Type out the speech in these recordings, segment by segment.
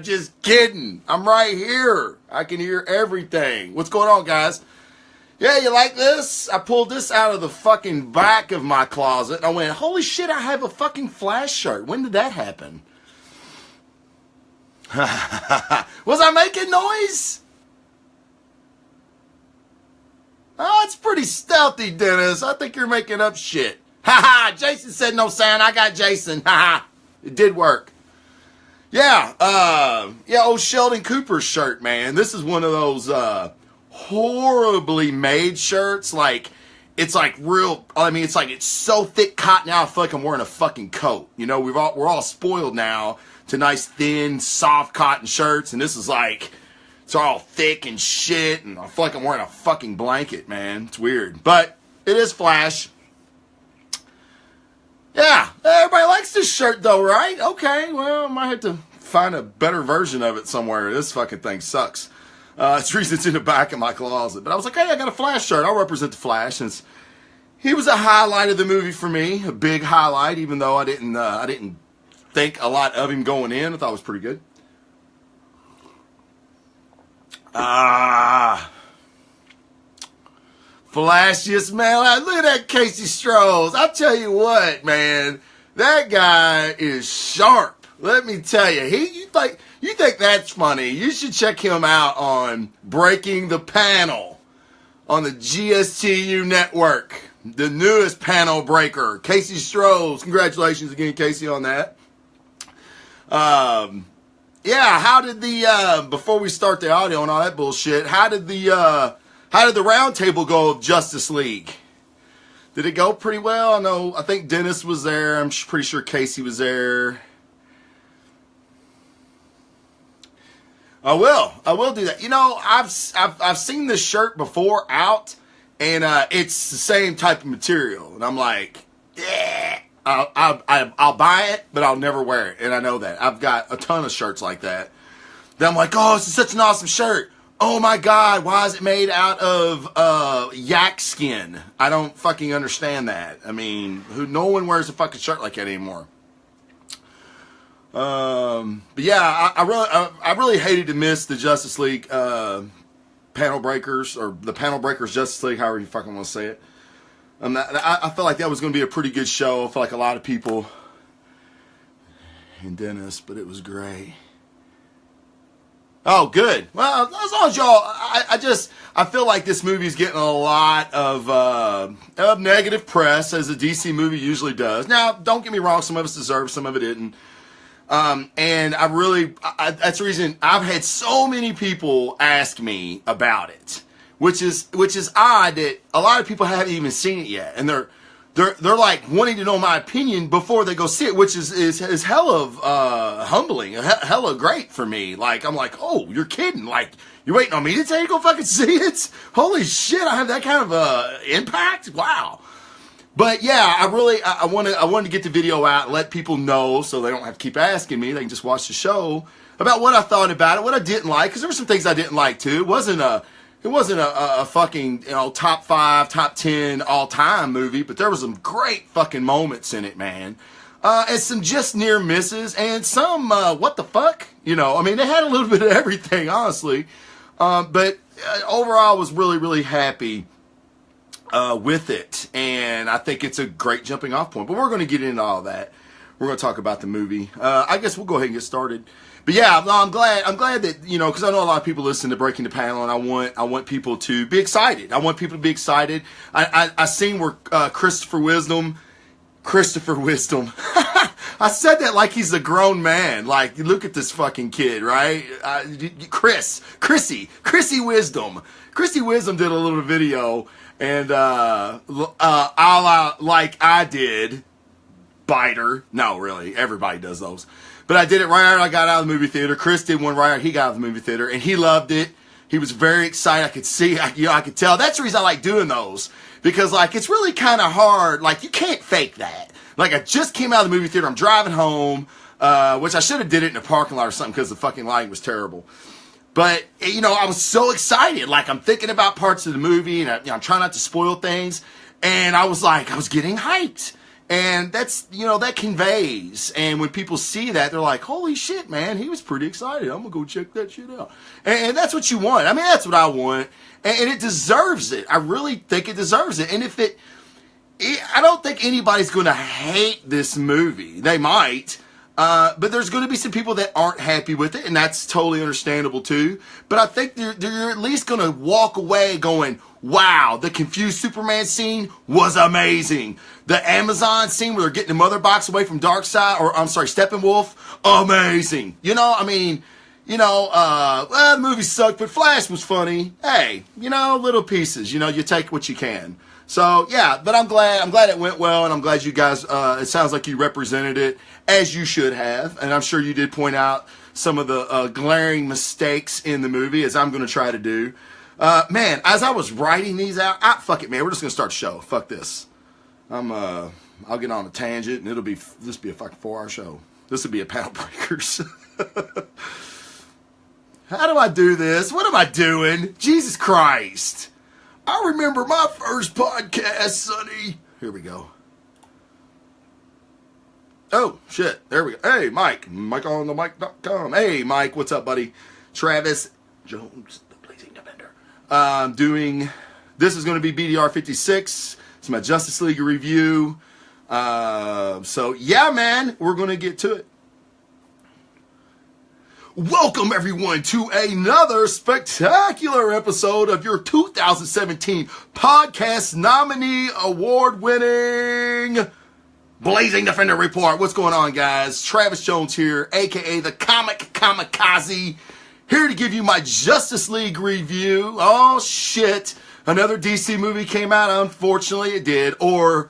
I'm just kidding. I'm right here. I can hear everything. What's going on, guys? Yeah, you like this? I pulled this out of the fucking back of my closet. And I went, holy shit, I have a fucking Flash shirt. When did that happen? Was I making noise? Oh, it's pretty stealthy, Dennis. I think you're making up shit. Ha ha! Jason said no sound. I got Jason. Ha ha! It did work. Yeah, old Sheldon Cooper's shirt, man. This is one of those horribly made shirts. Like, it's like real. I mean, it's like it's so thick cotton. Now I feel like I'm wearing a fucking coat. You know, we're all spoiled now to nice thin, soft cotton shirts, and this is like it's all thick and shit. And I feel like I'm wearing a fucking blanket, man. It's weird, but it is Flash. Yeah, everybody likes this shirt though, right? Okay, well, I might have to find a better version of it somewhere. This fucking thing sucks. It's the reason it's in the back of my closet. But I was like, hey, I got a Flash shirt. I'll represent the Flash since he was a highlight of the movie for me, a big highlight. Even though I didn't think a lot of him going in. I thought it was pretty good. Flashiest man. Look at that Casey Strohs. I'll tell you what, man. That guy is sharp. Let me tell you. You think that's funny. You should check him out on Breaking the Panel on the GSTU network. The newest panel breaker. Casey Strohs. Congratulations again, Casey, on that. Yeah, how did before we start the audio and all that bullshit, how did the round table go of Justice League? Did it go pretty well? I think Dennis was there. I'm pretty sure Casey was there. I will do that. You know, I've seen this shirt before out, and it's the same type of material, and I'm like, yeah, I'll buy it, but I'll never wear it, and I know that. I've got a ton of shirts like that. Then I'm like, oh, this is such an awesome shirt. Oh my God, why is it made out of yak skin? I don't fucking understand that. I mean, no one wears a fucking shirt like that anymore. But yeah, I really hated to miss the Justice League panel breakers, or the panel breakers Justice League, however you fucking want to say it. I felt like that was going to be a pretty good show. I felt like a lot of people and Dennis, but it was great. Oh, good. Well, as long as y'all, I feel like this movie's getting a lot of negative press, as a DC movie usually does. Now, don't get me wrong, some of us deserve, some of it didn't. And that's the reason I've had so many people ask me about it, which is odd that a lot of people haven't even seen it yet, and they're like wanting to know my opinion before they go see it, which is hella humbling, hella great for me. Like, I'm like, oh, you're kidding? Like, you're waiting on me to tell you to go fucking see it? Holy shit, I have that kind of impact? Wow. But yeah, I wanted to get the video out and let people know so they don't have to keep asking me. They can just watch the show about what I thought about it, what I didn't like, because there were some things I didn't like too. It wasn't a fucking, top 5, top 10 all time movie, but there was some great fucking moments in it, man. And some just near misses, and some what the fuck, I mean, they had a little bit of everything, honestly. But overall, I was really, really happy with it, and I think it's a great jumping off point. But we're going to get into all that. We're going to talk about the movie. I guess we'll go ahead and get started. But yeah, I'm glad that, because I know a lot of people listen to Breaking the Panel, and I want people to be excited. I want people to be excited. I seen where Christopher Wisdom. I said that like he's a grown man. Like, look at this fucking kid, right? Chrissy Wisdom. Chrissy Wisdom did a little video, and like I did, Biter. No, really, everybody does those. But I did it right after I got out of the movie theater. Chris did one right after he got out of the movie theater, and he loved it. He was very excited. I could see, I could tell. That's the reason I like doing those, because like it's really kind of hard. Like, you can't fake that. Like, I just came out of the movie theater. I'm driving home, which I should have did it in a parking lot or something because the fucking lighting was terrible. But I was so excited. Like, I'm thinking about parts of the movie, and I'm trying not to spoil things. And I was getting hyped. And that's, that conveys. And when people see that, they're like, holy shit, man, he was pretty excited. I'm going to go check that shit out. And that's what you want. I mean, that's what I want. And it deserves it. I really think it deserves it. And I don't think anybody's going to hate this movie. They might. But there's going to be some people that aren't happy with it, and that's totally understandable too. But I think they're at least going to walk away going, wow, the confused Superman scene was amazing. The Amazon scene where they're getting the mother box away from Darkseid, Steppenwolf, amazing. The movie sucked, but Flash was funny. Hey, little pieces. You take what you can. So, yeah, but I'm glad it went well, and I'm glad you guys, it sounds like you represented it as you should have, and I'm sure you did point out some of the glaring mistakes in the movie, as I'm going to try to do. Man, as I was writing these out, fuck it, man, we're just going to start the show. Fuck this. I'll get on a tangent, and this be a fucking 4-hour show. This would be a Panel Breakers. How do I do this? What am I doing? Jesus Christ. I remember my first podcast, Sonny. Here we go. Oh, shit. There we go. Hey, Mike. MikeOnTheMic.com. Hey, Mike. What's up, buddy? Travis Jones, the Blazing Defender. This is going to be BDR 56. It's my Justice League review. So, yeah, man. We're going to get to it. Welcome, everyone, to another spectacular episode of your 2017 Podcast Nominee Award-winning Blazing Defender Report. What's going on, guys? Travis Jones here, a.k.a. the Comic Kamikaze, here to give you my Justice League review. Oh, shit. Another DC movie came out. Unfortunately, it did. Or,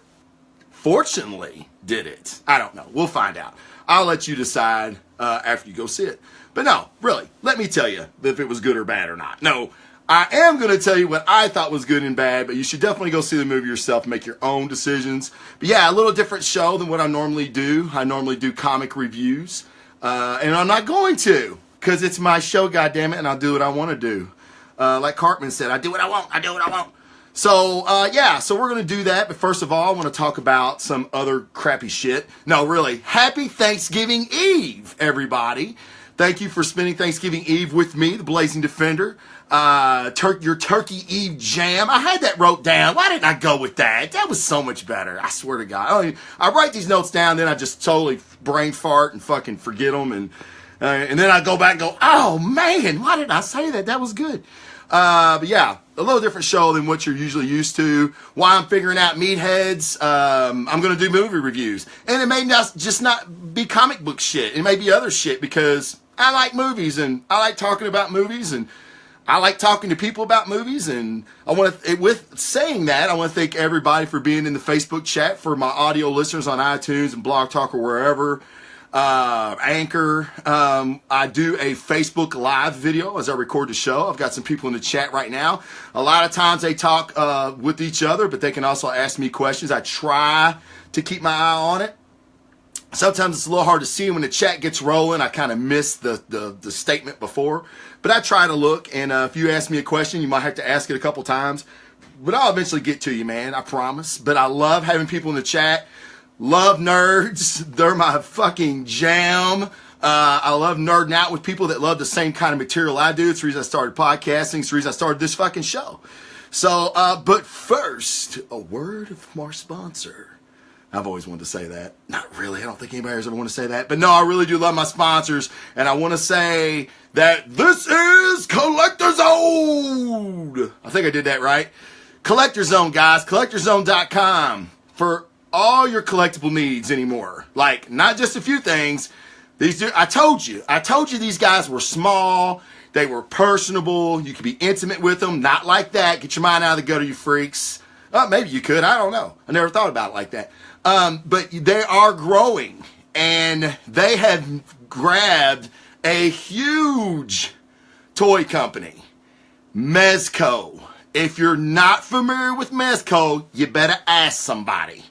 fortunately, did it? I don't know. We'll find out. I'll let you decide after you go see it. But no, really, let me tell you if it was good or bad or not. No, I am going to tell you what I thought was good and bad, but you should definitely go see the movie yourself and make your own decisions. But yeah, a little different show than what I normally do. I normally do comic reviews, and I'm not going to, because it's my show, goddammit, and I'll do what I want to do. Like Cartman said, I do what I want. So, so we're going to do that. But first of all, I want to talk about some other crappy shit. No, really, happy Thanksgiving Eve, everybody. Thank you for spending Thanksgiving Eve with me, the Blazing Defender. Your Turkey Eve jam. I had that wrote down. Why didn't I go with that? That was so much better. I swear to God. I write these notes down, then I just totally brain fart and fucking forget them. And then I go back and go, oh, man, why didn't I say that? That was good. But yeah, a little different show than what you're usually used to. Why I'm figuring out meatheads. I'm going to do movie reviews. And it may not be comic book shit. It may be other shit because I like movies and I like talking about movies and I like talking to people about movies. And with saying that, I want to thank everybody for being in the Facebook chat, for my audio listeners on iTunes and Blog Talk or wherever. Anchor. I do a Facebook Live video as I record the show. I've got some people in the chat right now. A lot of times they talk with each other, but they can also ask me questions. I try to keep my eye on it. Sometimes it's a little hard to see when the chat gets rolling. I kind of miss the statement before, but I try to look. And if you ask me a question, you might have to ask it a couple times, but I'll eventually get to you, man. I promise. But I love having people in the chat. Love nerds. They're my fucking jam. I love nerding out with people that love the same kind of material I do. It's the reason I started podcasting. It's the reason I started this fucking show. So, but first, a word from our sponsor. I've always wanted to say that. Not really. I don't think anybody ever want to say that. But no, I really do love my sponsors. And I want to say that this is Collector Zone. I think I did that right. Collector Zone, guys. CollectorZone.com for all your collectible needs anymore. Like, not just a few things. I told you these guys were small. They were personable. You could be intimate with them. Not like that. Get your mind out of the gutter, you freaks. Maybe you could. I don't know. I never thought about it like that. But they are growing. And they have grabbed a huge toy company. Mezco. If you're not familiar with Mezco, you better ask somebody.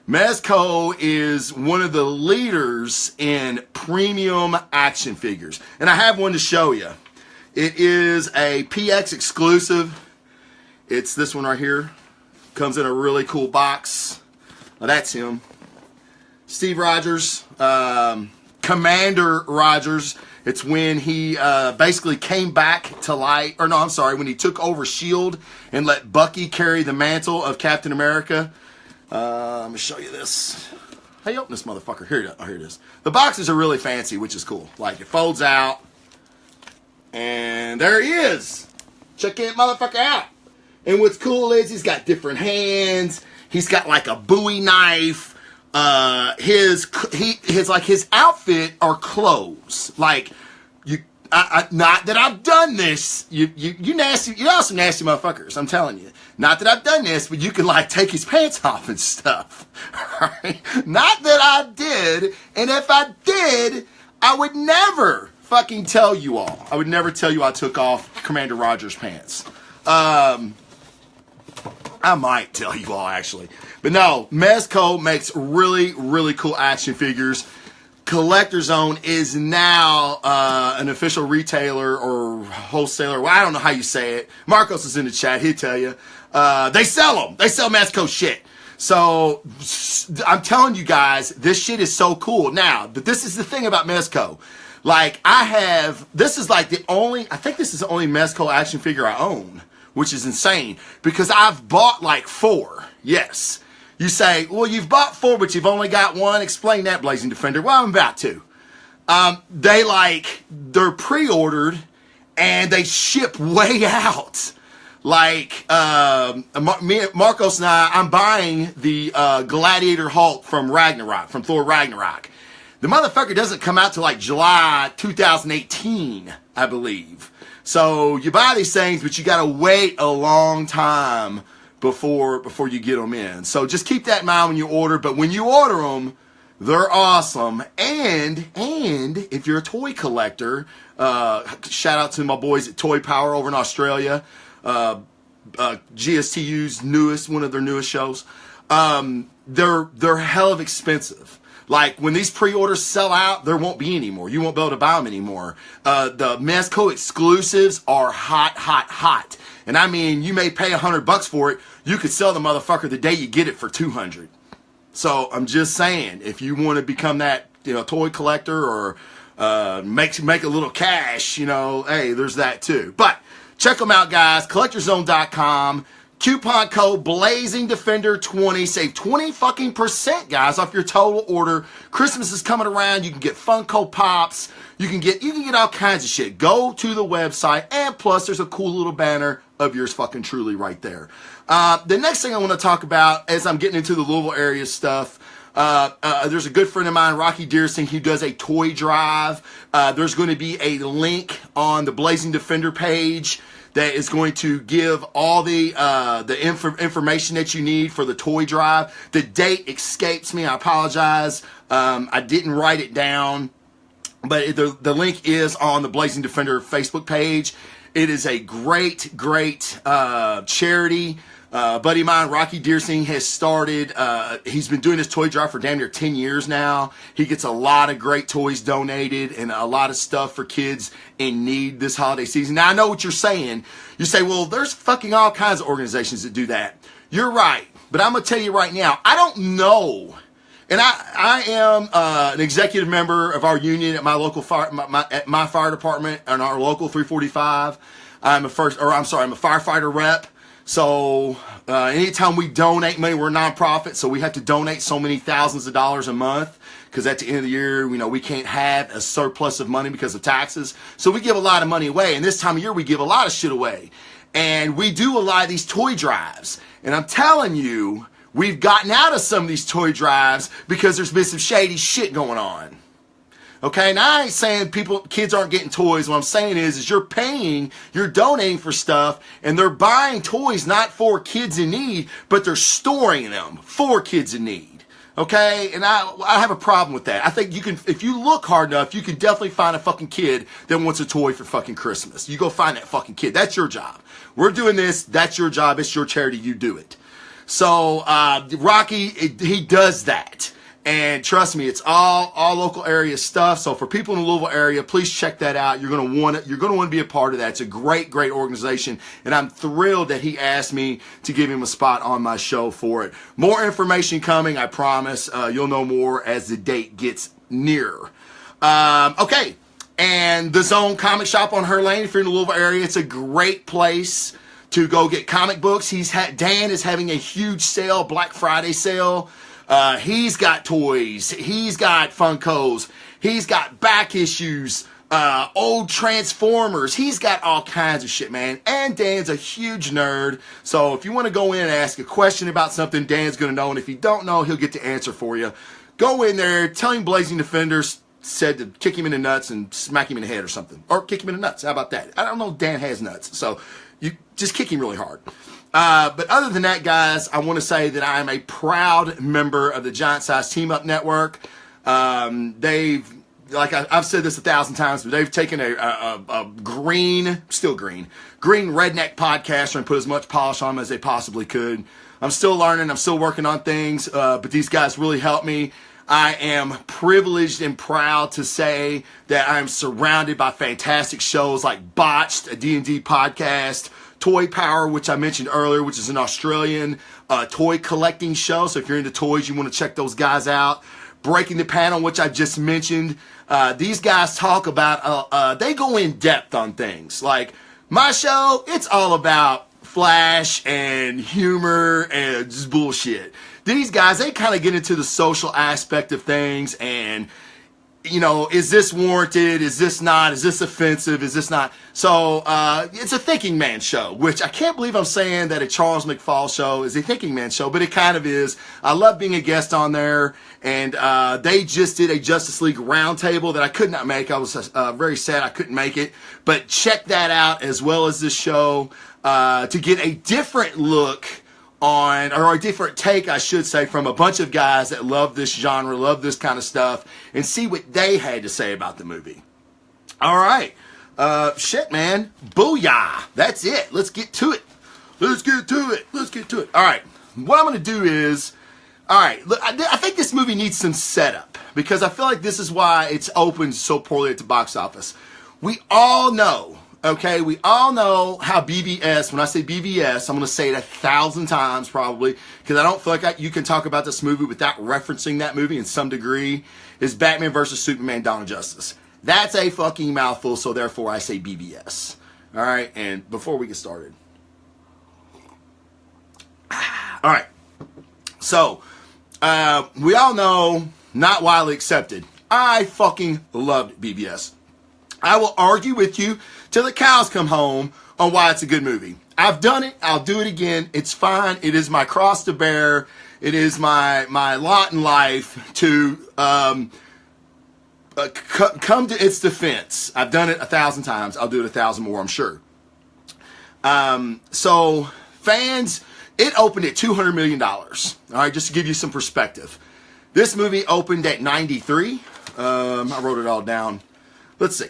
Mezco is one of the leaders in premium action figures. And I have one to show you. It is a PX exclusive. It's this one right here. Comes in a really cool box. Now that's him. Steve Rogers, Commander Rogers. It's when he basically came back to life, or no, I'm sorry, when he took over S.H.I.E.L.D. and let Bucky carry the mantle of Captain America. Let me show you this. How you open this motherfucker? Here it is. The boxes are really fancy, which is cool. Like, it folds out, and there he is. Check that motherfucker out. And what's cool is he's got different hands. He's got like a Bowie knife. His outfit are clothes. Like, not that I've done this. You nasty, you're also nasty motherfuckers. I'm telling you. Not that I've done this, but you can like take his pants off and stuff. Right? Not that I did. And if I did, I would never fucking tell you all. I would never tell you I took off Commander Rogers' pants. I might tell you all, actually. But no, Mezco makes really, really cool action figures. Collector Zone is now an official retailer or wholesaler. Well, I don't know how you say it. Marcos is in the chat. He'll tell you. They sell them. They sell Mezco shit. So I'm telling you guys, this shit is so cool. Now, but this is the thing about Mezco. Like, this is like I think this is the only Mezco action figure I own, which is insane because I've bought like 4. Yes. You say, well, you've bought 4, but you've only got 1. Explain that, Blazing Defender. Well, I'm about to. They're pre-ordered and they ship way out. Like, Marcos and I'm buying the Gladiator Hulk from Ragnarok, from Thor Ragnarok. The motherfucker doesn't come out till like July 2018, I believe. So you buy these things, but you gotta wait a long time before you get them in. So just keep that in mind when you order. But when you order them, they're awesome. And if you're a toy collector, shout out to my boys at Toy Power over in Australia. GSTU's one of their newest shows. They're hell of expensive. Like, when these pre-orders sell out, there won't be any more. You won't be able to buy them anymore. The Mezco exclusives are hot, hot, hot. And I mean, you may pay $100 for it. You could sell the motherfucker the day you get it for $200. So I'm just saying, if you want to become that, toy collector or make a little cash, hey, there's that too. But check them out, guys. CollectorZone.com. Coupon code BlazingDefender20. Save 20 fucking %, guys, off your total order. Christmas is coming around. You can get Funko Pops. You can get all kinds of shit. Go to the website, and plus there's a cool little banner of yours fucking truly right there. The next thing I want to talk about as I'm getting into the Louisville area stuff, there's a good friend of mine, Rocky Deersing, who does a toy drive. There's going to be a link on the Blazing Defender page that is going to give all the information that you need for the toy drive. The date escapes me. I apologize. I didn't write it down, but the link is on the Blazing Defender Facebook page. It is a great charity. Buddy of mine, Rocky Deersing, has started, he's been doing this toy drive for damn near 10 years now. He gets a lot of great toys donated and a lot of stuff for kids in need this holiday season. Now, I know what you're saying. You say, well, there's fucking all kinds of organizations that do that. You're right. But I'm going to tell you right now, I don't know. And I am an executive member of our union at my local at my fire department and our local 345. I'm a firefighter rep. So anytime we donate money, we're a nonprofit, so we have to donate so many thousands of dollars a month because at the end of the year, we can't have a surplus of money because of taxes. So we give a lot of money away, and this time of year, we give a lot of shit away. And we do a lot of these toy drives. And I'm telling you, we've gotten out of some of these toy drives because there's been some shady shit going on. Okay, now I ain't saying kids aren't getting toys. What I'm saying is you're donating for stuff, and they're buying toys not for kids in need, but they're storing them for kids in need. Okay, and I have a problem with that. I think if you look hard enough, you can definitely find a fucking kid that wants a toy for fucking Christmas. You go find that fucking kid. That's your job. We're doing this. That's your job. It's your charity. You do it. So Rocky, he does that. And trust me, it's all local area stuff. So for people in the Louisville area, please check that out. You're going to want to be a part of that. It's a great organization. And I'm thrilled that he asked me to give him a spot on my show for it. More information coming, I promise. You'll know more as the date gets nearer. Okay. And the Zone Comic Shop on Her Lane, if you're in the Louisville area, it's a great place to go get comic books. Dan is having a huge sale, Black Friday sale. He's got toys. He's got Funkos. He's got back issues, old Transformers. He's got all kinds of shit, man. And Dan's a huge nerd. So if you want to go in and ask a question about something, Dan's going to know. And if you don't know, he'll get the answer for you. Go in there, tell him Blazing Defenders said to kick him in the nuts and smack him in the head or something. Or kick him in the nuts. How about that? I don't know if Dan has nuts. So you just kick him really hard. But other than that, guys, I want to say that I am a proud member of the Giant Size Team Up Network. They've, like I've said this 1,000 times, but they've taken a green redneck podcaster and put as much polish on them as they possibly could. I'm still learning. I'm still working on things, but these guys really helped me. I am privileged and proud to say that I am surrounded by fantastic shows like Botched, a D&D podcast, Toy Power, which I mentioned earlier, which is an Australian toy collecting show. So if you're into toys, you want to check those guys out. Breaking the Panel, which I just mentioned. These guys talk about, they go in depth on things. Like my show, it's all about flash and humor and just bullshit. These guys, they kind of get into the social aspect of things and, you know, is this warranted? Is this not? Is this offensive? Is this not? So, it's a thinking man show, which I can't believe I'm saying that a Charles McFall show is a thinking man show, but it kind of is. I love being a guest on there, and they just did a Justice League roundtable that I could not make. I was very sad I couldn't make it, but check that out as well as this show to get a different look on, or a different take, I should say, from a bunch of guys that love this genre, love this kind of stuff, and see what they had to say about the movie. All right. Shit, man. Booyah. That's it. Let's get to it. Let's get to it. All right. What I'm going to do is, all right, look, I think this movie needs some setup, because I feel like this is why it's opened so poorly at the box office. We all know, okay, we all know how BVS, when I say BVS, I'm going to say it 1,000 times probably, because I don't feel like you can talk about this movie without referencing that movie in some degree, is Batman vs. Superman: Dawn of Justice. That's a fucking mouthful, so therefore I say BVS. All right, and before we get started. All right, so we all know, not widely accepted, I fucking loved BVS. I will argue with you till the cows come home on why it's a good movie. I've done it. I'll do it again. It's fine. It is my cross to bear. It is my lot in life to come to its defense. I've done it 1,000 times. I'll do it 1,000 more, I'm sure. So fans, it opened at $200 million. All right, just to give you some perspective. This movie opened at 93. I wrote it all down. Let's see.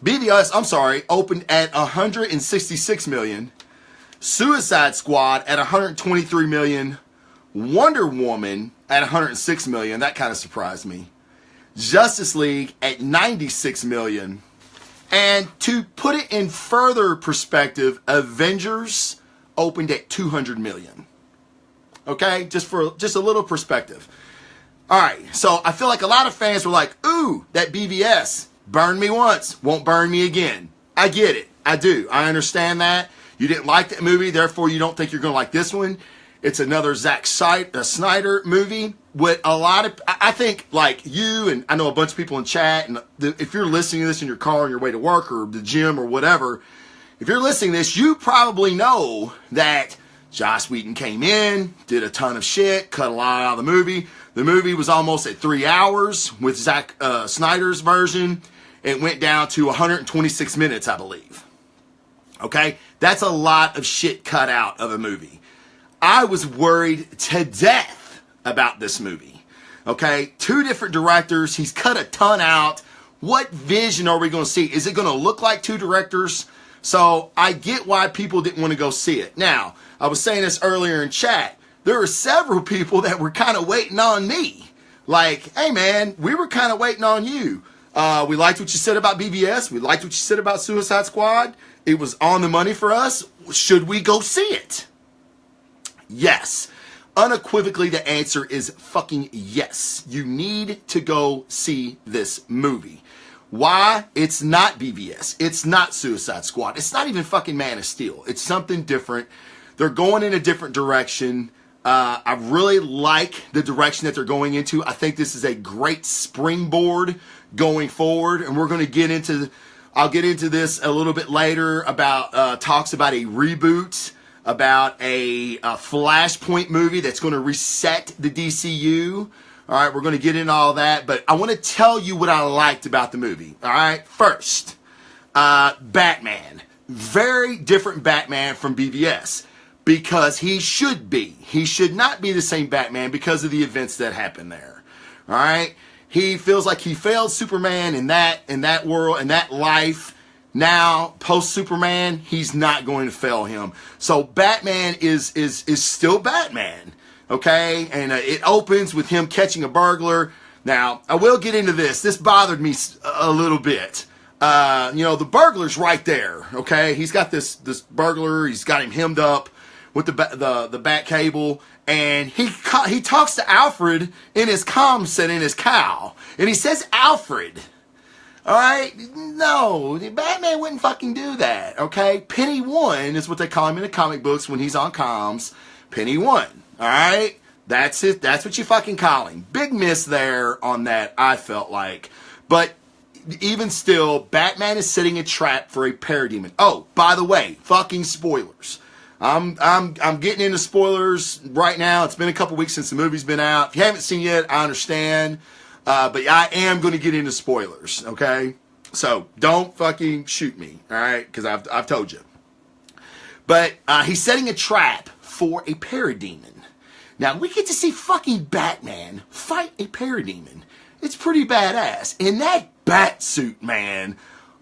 BVS, opened at $166 million. Suicide Squad at $123 million. Wonder Woman at $106 million. That kind of surprised me. Justice League at $96 million. And to put it in further perspective, Avengers opened at $200 million. Okay? Just a little perspective. All right. So I feel like a lot of fans were like, ooh, that BVS. Burned me once, won't burn me again. I get it. I do. I understand that. You didn't like that movie, therefore you don't think you're going to like this one. It's another Zack Snyder movie. With a lot of, I think, like you, and I know a bunch of people in chat, and if you're listening to this in your car on your way to work or the gym or whatever, if you're listening to this, you probably know that Joss Whedon came in, did a ton of shit, cut a lot out of the movie. The movie was almost at 3 hours with Zack Snyder's version. It went down to 126 minutes, I believe. Okay? That's a lot of shit cut out of a movie. I was worried to death about this movie. Okay? 2 different directors. He's cut a ton out. What vision are we going to see? Is it going to look like 2 directors? So I get why people didn't want to go see it. Now, I was saying this earlier in chat. There were several people that were kind of waiting on me. Like, hey man, we were kind of waiting on you. We liked what you said about BVS. We liked what you said about Suicide Squad. It was on the money for us. Should we go see it? Yes. Unequivocally, the answer is fucking yes. You need to go see this movie. Why? It's not BVS. It's not Suicide Squad. It's not even fucking Man of Steel. It's something different. They're going in a different direction. I really like the direction that they're going into. I think this is a great springboard going forward. And we're going to get into, I'll get into this a little bit later about, talks about a reboot, about a Flashpoint movie that's going to reset the DCU. All right, we're going to get into all that, but I want to tell you what I liked about the movie. All right, first, Batman. Very different Batman from BVS because he should be. He should not be the same Batman because of the events that happened there. All right, he feels like he failed Superman in that world, in that life. Now, post Superman, he's not going to fail him. So Batman is still Batman. Okay, and it opens with him catching a burglar. Now, I will get into this. This bothered me a little bit. The burglar's right there. Okay, he's got this burglar. He's got him hemmed up with the bat cable, and he talks to Alfred in his comm set in his cow, and he says Alfred. All right, no, Batman wouldn't fucking do that. Okay, Penny One is what they call him in the comic books when he's on comms. Penny One. All right, that's it. That's what you fucking call him. Big miss there on that, I felt like. But even still, Batman is setting a trap for a parademon. Oh, by the way, fucking spoilers. I'm getting into spoilers right now. It's been a couple weeks since the movie's been out. If you haven't seen it yet, I understand. But I am going to get into spoilers. Okay, so don't fucking shoot me. All right, because I've told you. But he's setting a trap for a parademon. Now, we get to see fucking Batman fight a parademon. It's pretty badass. And that bat suit, man,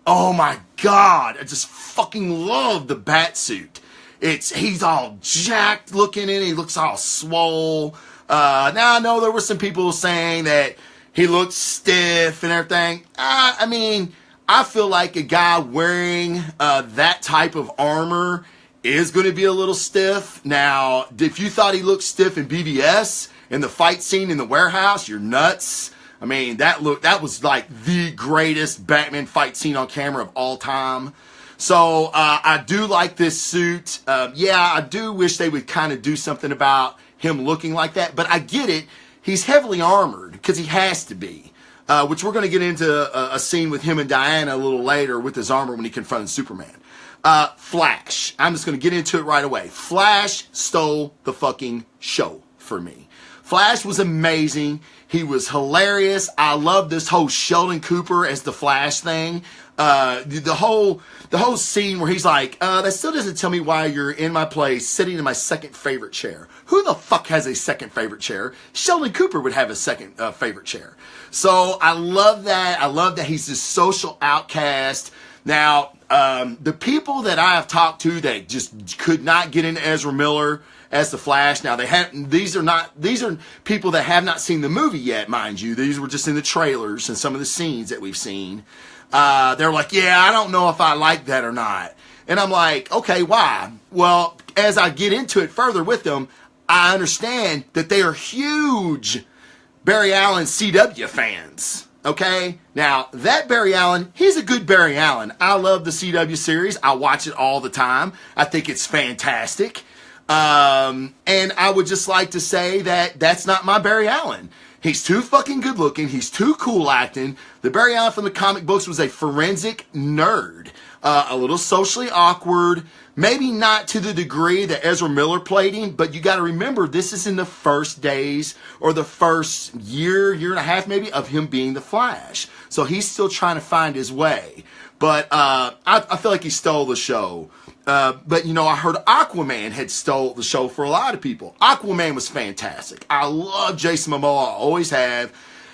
oh my God, I just fucking love the bat suit. He's all jacked looking in it. He looks all swole. Now, I know there were some people saying that he looked stiff and everything. I mean, I feel like a guy wearing that type of armor is going to be a little stiff. Now, if you thought he looked stiff in BVS in the fight scene in the warehouse, you're nuts. I mean, that was like the greatest Batman fight scene on camera of all time. So I do like this suit. I do wish they would kind of do something about him looking like that, but I get it. He's heavily armored because he has to be, which we're going to get into a scene with him and Diana a little later with his armor when he confronts Superman. Flash. I'm just going to get into it right away. Flash stole the fucking show for me. Flash was amazing. He was hilarious. I love this whole Sheldon Cooper as the Flash thing. The whole scene where he's like, that still doesn't tell me why you're in my place, sitting in my second favorite chair. Who the fuck has a second favorite chair? Sheldon Cooper would have a second favorite chair. So I love that. I love that he's this social outcast. Now, the people that I have talked to that just could not get into Ezra Miller as the Flash. Now these are people that have not seen the movie yet, mind you. These were just in the trailers and some of the scenes that we've seen. They're like, yeah, I don't know if I like that or not. And I'm like, okay, why? Well, as I get into it further with them, I understand that they are huge Barry Allen CW fans. Okay? Now, that Barry Allen, he's a good Barry Allen. I love the CW series. I watch it all the time. I think it's fantastic. And I would just like to say that that's not my Barry Allen. He's too fucking good looking. He's too cool acting. The Barry Allen from the comic books was a forensic nerd. A little socially awkward. Maybe not to the degree that Ezra Miller played him, but you got to remember, this is in the first days or the first year and a half maybe of him being the Flash. So he's still trying to find his way. But I feel like he stole the show. But, I heard Aquaman had stole the show for a lot of people. Aquaman was fantastic. I love Jason Momoa. I always have.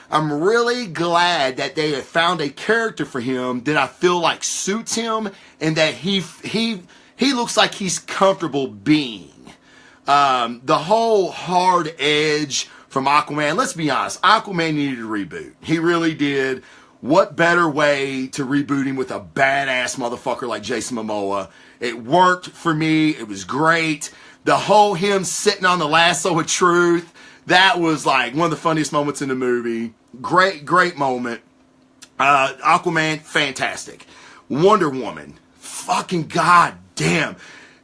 I'm really glad that they have found a character for him that I feel like suits him and that he looks like he's comfortable being. The whole hard edge from Aquaman. Let's be honest, Aquaman needed a reboot. He really did. What better way to reboot him with a badass motherfucker like Jason Momoa? It worked for me. It was great. The whole him sitting on the lasso of truth, that was like one of the funniest moments in the movie. Great moment. Aquaman, fantastic. Wonder Woman, fucking goddamn.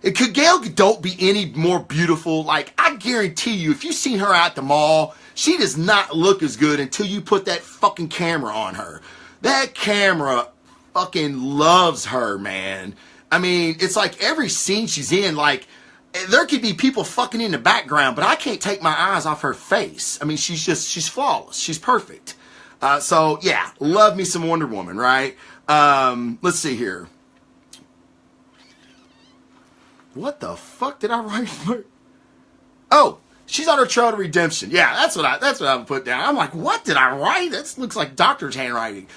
Could Gal Gadot be any more beautiful? Like, I guarantee you, if you've seen her at the mall, she does not look as good until you put that fucking camera on her. That camera fucking loves her, man. I mean, it's like every scene she's in, like, there could be people fucking in the background, but I can't take my eyes off her face. I mean, she's flawless. She's perfect. So, yeah, love me some Wonder Woman, right? Let's see here. What the fuck did I write for? Oh, she's on her trail to redemption. Yeah, that's what I would put down. I'm like, what did I write? That looks like doctor's handwriting.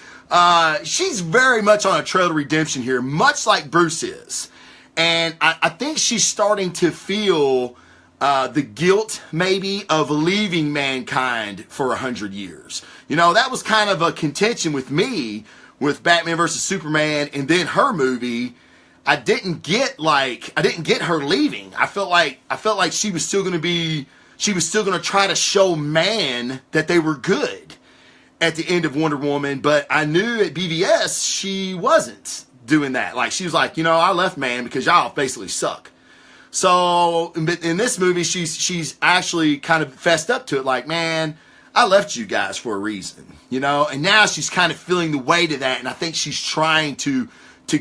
She's very much on a trail to redemption here, much like Bruce is. And I think she's starting to feel the guilt, maybe, of leaving mankind for 100 years. You know, that was kind of a contention with me with Batman versus Superman and then her movie. I didn't get her leaving. I felt like she was still going to try to show man that they were good at the end of Wonder Woman, but I knew at BVS she wasn't doing that. Like, she was like, you know, I left man because y'all basically suck. So in this movie, she's actually kind of fessed up to it, like, man, I left you guys for a reason, you know? And now she's kind of feeling the weight of that, and I think she's trying to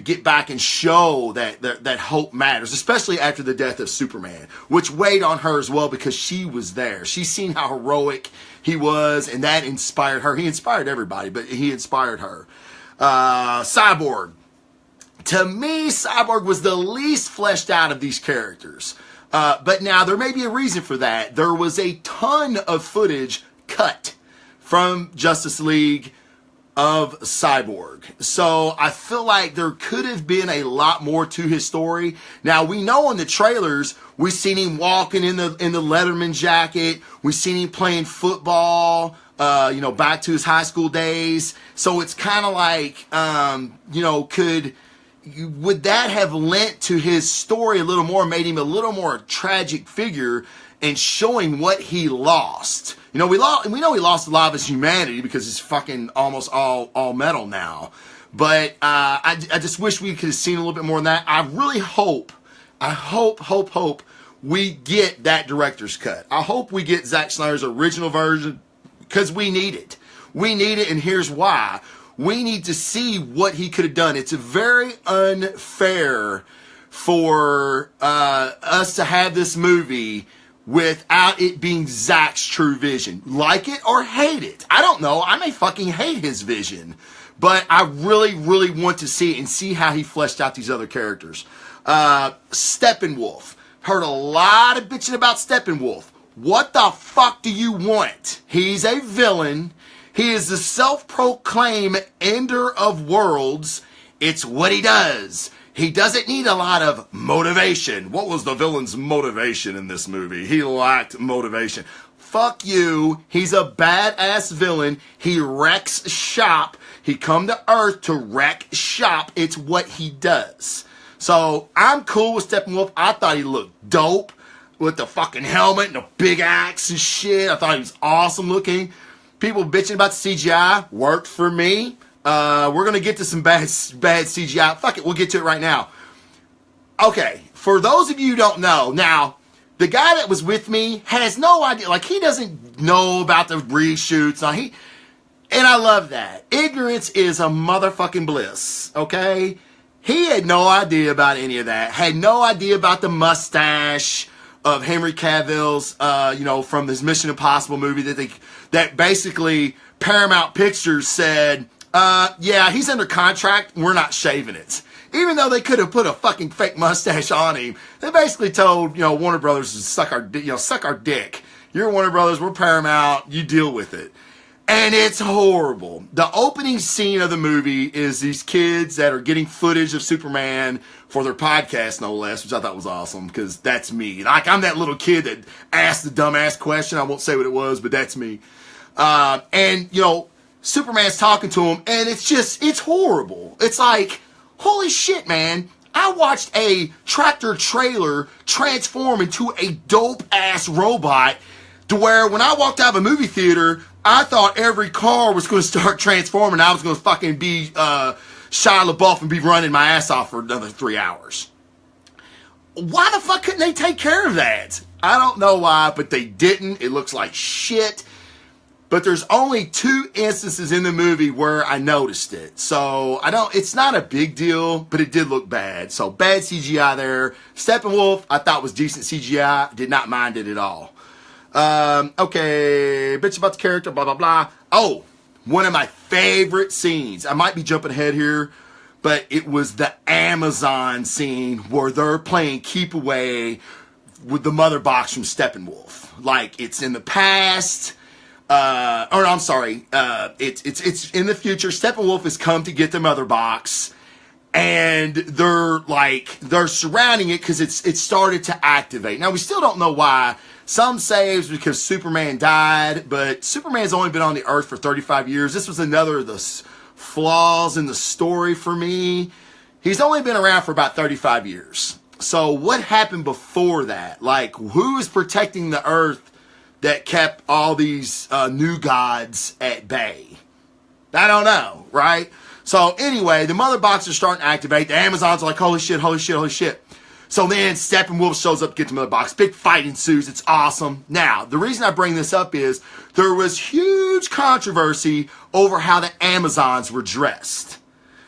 get back and show that hope matters, especially after the death of Superman, which weighed on her as well because she was there. She's seen how heroic he was, and that inspired her. He inspired everybody, but he inspired her. Cyborg. To me, Cyborg was the least fleshed out of these characters. But now, there may be a reason for that. There was a ton of footage cut from Justice League of Cyborg. So I feel like there could have been a lot more to his story. Now, we know in the trailers, we've seen him walking in the Letterman jacket. We've seen him playing football, back to his high school days. So it's kind of like, would that have lent to his story a little more, made him a little more tragic figure and showing what he lost? You know, we know he lost a lot of his humanity because he's fucking almost all metal now. But I just wish we could have seen a little bit more than that. I really hope we get that director's cut. I hope we get Zack Snyder's original version because we need it. We need it, and here's why. We need to see what he could have done. It's very unfair for us to have this movie without it being Zack's true vision. Like it or hate it. I don't know. I may fucking hate his vision. But I really, really want to see it and see how he fleshed out these other characters. Steppenwolf. Heard a lot of bitching about Steppenwolf. What the fuck do you want? He's a villain. He is the self-proclaimed ender of worlds. It's what he does. He doesn't need a lot of motivation. What was the villain's motivation in this movie? He lacked motivation. Fuck you. He's a badass villain. He wrecks shop. He come to Earth to wreck shop. It's what he does. So I'm cool with Steppenwolf. I thought he looked dope with the fucking helmet and the big axe and shit. I thought he was awesome looking. People bitching about the CGI. Worked for me. We're going to get to some bad CGI. Fuck it, we'll get to it right now. Okay, for those of you who don't know, now, the guy that was with me has no idea. Like, he doesn't know about the reshoots. And I love that. Ignorance is a motherfucking bliss, okay? He had no idea about any of that. Had no idea about the mustache of Henry Cavill's, from this Mission Impossible movie that basically Paramount Pictures said, yeah, he's under contract. We're not shaving it. Even though they could have put a fucking fake mustache on him, they basically told, Warner Brothers to suck our dick. You're Warner Brothers, we're Paramount, you deal with it. And it's horrible. The opening scene of the movie is these kids that are getting footage of Superman for their podcast, no less, which I thought was awesome, because that's me. Like, I'm that little kid that asked the dumbass question. I won't say what it was, but that's me. And, you know, Superman's talking to him, and it's horrible. It's like, holy shit, man. I watched a tractor trailer transform into a dope-ass robot to where when I walked out of a movie theater, I thought every car was going to start transforming. I was going to fucking be Shia LaBeouf and be running my ass off for another 3 hours. Why the fuck couldn't they take care of that? I don't know why, but they didn't. It looks like shit. But there's only 2 instances in the movie where I noticed it. So it's not a big deal, but it did look bad. So bad CGI there. Steppenwolf, I thought was decent CGI. Did not mind it at all. Okay, bitch about the character, blah, blah, blah. Oh, one of my favorite scenes. I might be jumping ahead here, but it was the Amazon scene where they're playing Keep Away with the mother box from Steppenwolf. Like, it's in the past. It's in the future. Steppenwolf has come to get the mother box, and they're surrounding it because it started to activate. Now, we still don't know why. Some say it's because Superman died, but Superman's only been on the Earth for 35 years. This was another of the flaws in the story for me. He's only been around for about 35 years. So what happened before that? Like, who is protecting the Earth that kept all these new gods at bay? I don't know, right? So anyway, the mother box is starting to activate. The Amazons are like, holy shit, holy shit, holy shit. So then Steppenwolf shows up to get the mother box. Big fight ensues. It's awesome. Now, the reason I bring this up is there was huge controversy over how the Amazons were dressed.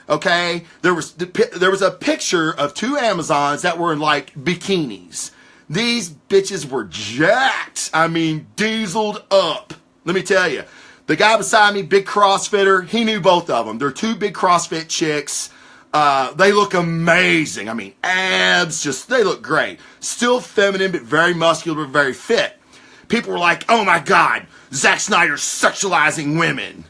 Okay? There was a picture of 2 Amazons that were in, like, bikinis. These bitches were jacked. I mean, dieseled up. Let me tell you. The guy beside me, big CrossFitter, he knew both of them. They're 2 big CrossFit chicks. They look amazing. I mean, abs, they look great. Still feminine, but very muscular, but very fit. People were like, oh my God, Zack Snyder's sexualizing women.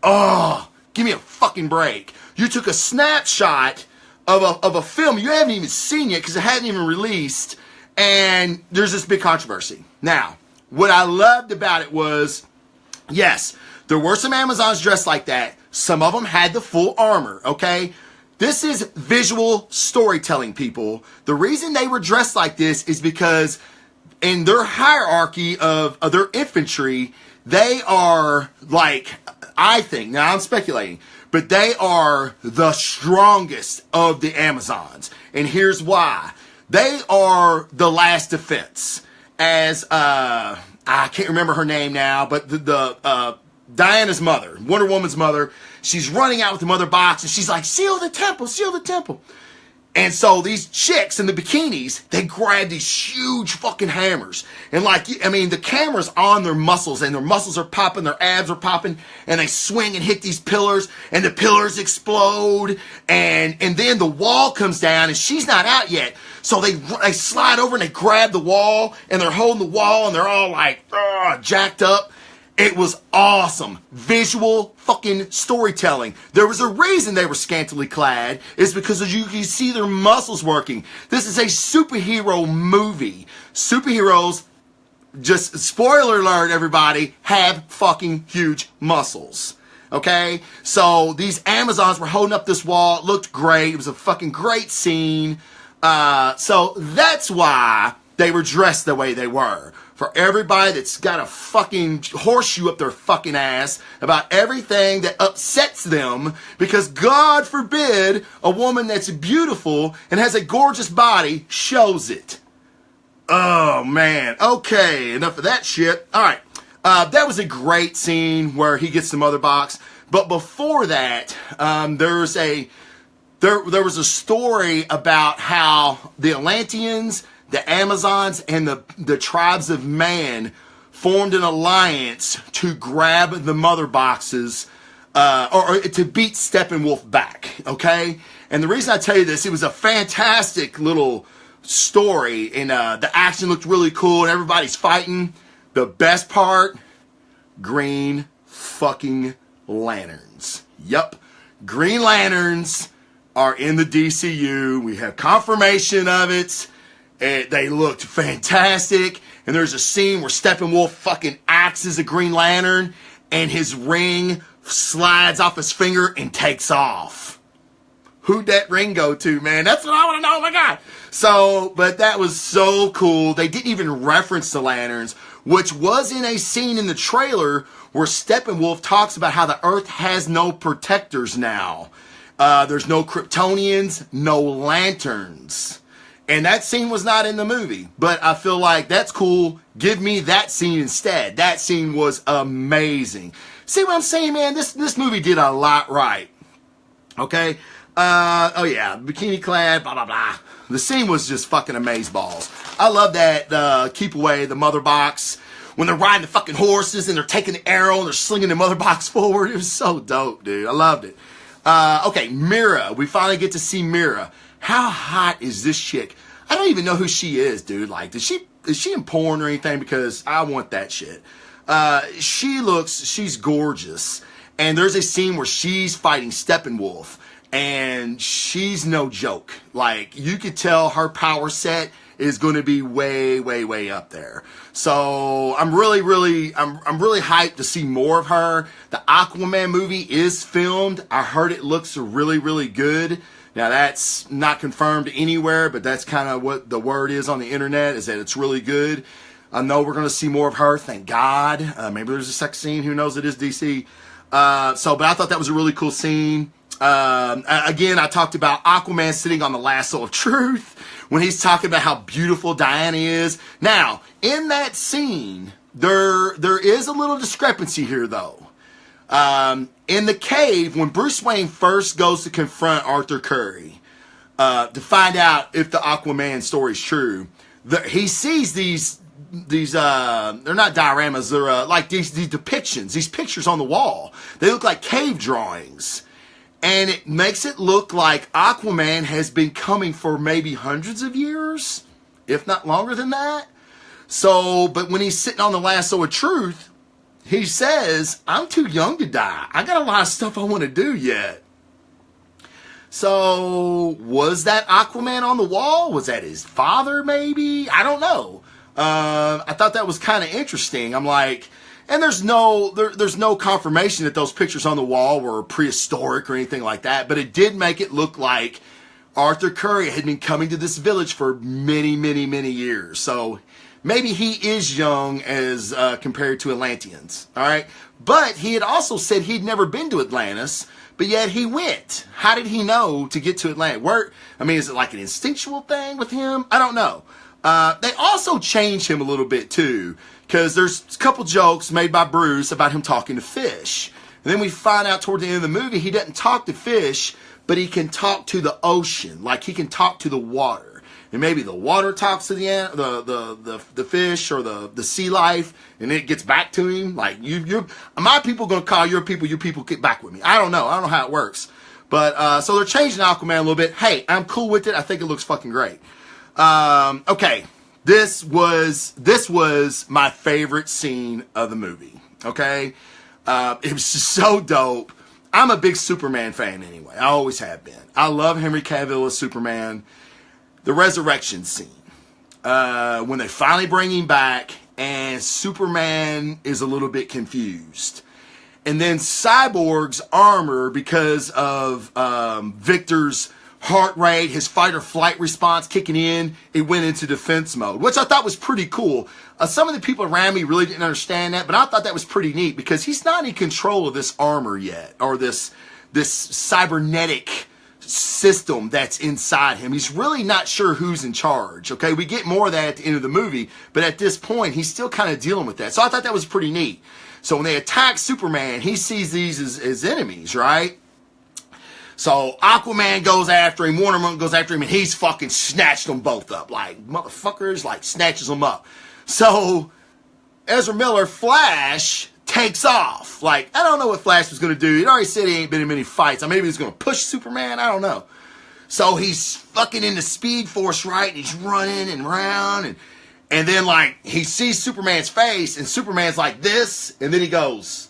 Oh, give me a fucking break. You took a snapshot of a film you haven't even seen yet because it hadn't even released, and there's this big controversy. Now, what I loved about it was, yes, there were some Amazons dressed like that. Some of them had the full armor, okay? This is visual storytelling, people. The reason they were dressed like this is because in their hierarchy of their infantry, they are like, I think, now I'm speculating, but they are the strongest of the Amazons. And here's why. They are the last defense. As, I can't remember her name now, but the Diana's mother, Wonder Woman's mother, she's running out with the mother box, and she's like, seal the temple, seal the temple. And so these chicks in the bikinis, they grab these huge fucking hammers. And the camera's on their muscles, and their muscles are popping, their abs are popping, and they swing and hit these pillars, and the pillars explode, and then the wall comes down, and she's not out yet. So they slide over, and they grab the wall, and they're holding the wall, and they're all like, jacked up. It was awesome. Visual fucking storytelling. There was a reason they were scantily clad. It's because you can see their muscles working. This is a superhero movie. Superheroes, just spoiler alert everybody, have fucking huge muscles. Okay? So these Amazons were holding up this wall. It looked great. It was a fucking great scene. So that's why they were dressed the way they were. For everybody that's got a fucking horseshoe up their fucking ass about everything that upsets them, because God forbid a woman that's beautiful and has a gorgeous body shows it. Oh, man. Okay, enough of that shit. All right. That was a great scene where he gets the mother box. But before that, there was a story about how the Atlanteans, the Amazons, and the tribes of man formed an alliance to grab the mother boxes, or to beat Steppenwolf back, okay? And the reason I tell you this, it was a fantastic little story, and the action looked really cool, and everybody's fighting. The best part, green fucking Lanterns. Yup. Green Lanterns are in the DCU. We have confirmation of it. They looked fantastic. And there's a scene where Steppenwolf fucking acts as a Green Lantern and his ring slides off his finger and takes off. Who'd that ring go to, man? That's what I want to know. Oh my God. So, but that was so cool. They didn't even reference the Lanterns, which was in a scene in the trailer where Steppenwolf talks about how the Earth has no protectors now. There's no Kryptonians, no Lanterns. And that scene was not in the movie. But I feel like that's cool. Give me that scene instead. That scene was amazing. See what I'm saying, man? This movie did a lot right. Okay? Oh yeah, bikini clad, blah, blah, blah. The scene was just fucking amazeballs. I love that keep away, the mother box. When they're riding the fucking horses and they're taking the arrow and they're slinging the mother box forward. It was so dope, dude. I loved it. Okay, Mira. We finally get to see Mira. How hot is this chick? I don't even know who she is, dude. Like, is she in porn or anything? Because I want that shit. She's gorgeous. And there's a scene where she's fighting Steppenwolf. And she's no joke. Like, you could tell her power set is going to be way, way, way up there. So I'm really hyped to see more of her. The Aquaman movie is filmed. I heard it looks really, really good. Now that's not confirmed anywhere, but that's kind of what the word is on the internet, is that it's really good. I know we're going to see more of her. Thank God. Maybe there's a sex scene. Who knows? It is DC. But I thought that was a really cool scene. Again, I talked about Aquaman sitting on the lasso of truth when he's talking about how beautiful Diana is. Now, in that scene, there is a little discrepancy here, though. In the cave, when Bruce Wayne first goes to confront Arthur Curry to find out if the Aquaman story is true, he sees these they're not dioramas, they're like these depictions, these pictures on the wall. They look like cave drawings. And it makes it look like Aquaman has been coming for maybe hundreds of years, if not longer than that. So, but when he's sitting on the lasso of truth, he says, I'm too young to die. I got a lot of stuff I want to do yet. So, was that Aquaman on the wall? Was that his father, maybe? I don't know. I thought that was kind of interesting. I'm like, and there's no confirmation that those pictures on the wall were prehistoric or anything like that, but it did make it look like Arthur Curry had been coming to this village for many, many, many years. So maybe he is young as compared to Atlanteans, all right? But he had also said he'd never been to Atlantis, but yet he went. How did he know to get to Atlantis? Is it like an instinctual thing with him? I don't know. They also changed him a little bit too, because there's a couple jokes made by Bruce about him talking to fish. And then we find out toward the end of the movie, he doesn't talk to fish, but he can talk to the ocean. Like, he can talk to the water. And maybe the water talks to the fish or the sea life, and it gets back to him. Like, my people going to call your people get back with me. I don't know how it works. But, so they're changing Aquaman a little bit. Hey, I'm cool with it. I think it looks fucking great. Okay. This was my favorite scene of the movie. Okay. It was just so dope. I'm a big Superman fan anyway. I always have been. I love Henry Cavill as Superman. The resurrection scene. When they finally bring him back and Superman is a little bit confused. And then Cyborg's armor, because of Victor's heart rate, his fight or flight response kicking in, it went into defense mode, which I thought was pretty cool. Some of the people around me really didn't understand that, but I thought that was pretty neat because he's not in control of this armor yet, or this cybernetic system that's inside him. He's really not sure who's in charge. Okay, we get more of that at the end of the movie, but at this point, he's still kind of dealing with that. So I thought that was pretty neat. So when they attack Superman, he sees these as enemies, right? So Aquaman goes after him, Wonder Woman goes after him, and he's fucking snatched them both up. Like, motherfuckers, like, snatches them up. So Ezra Miller, Flash, takes off. Like, I don't know what Flash was going to do. He already said he ain't been in many fights. Maybe he was going to push Superman. I don't know. So he's fucking in the Speed Force, right? And he's running and around. And then, like, he sees Superman's face, and Superman's like this, and then he goes,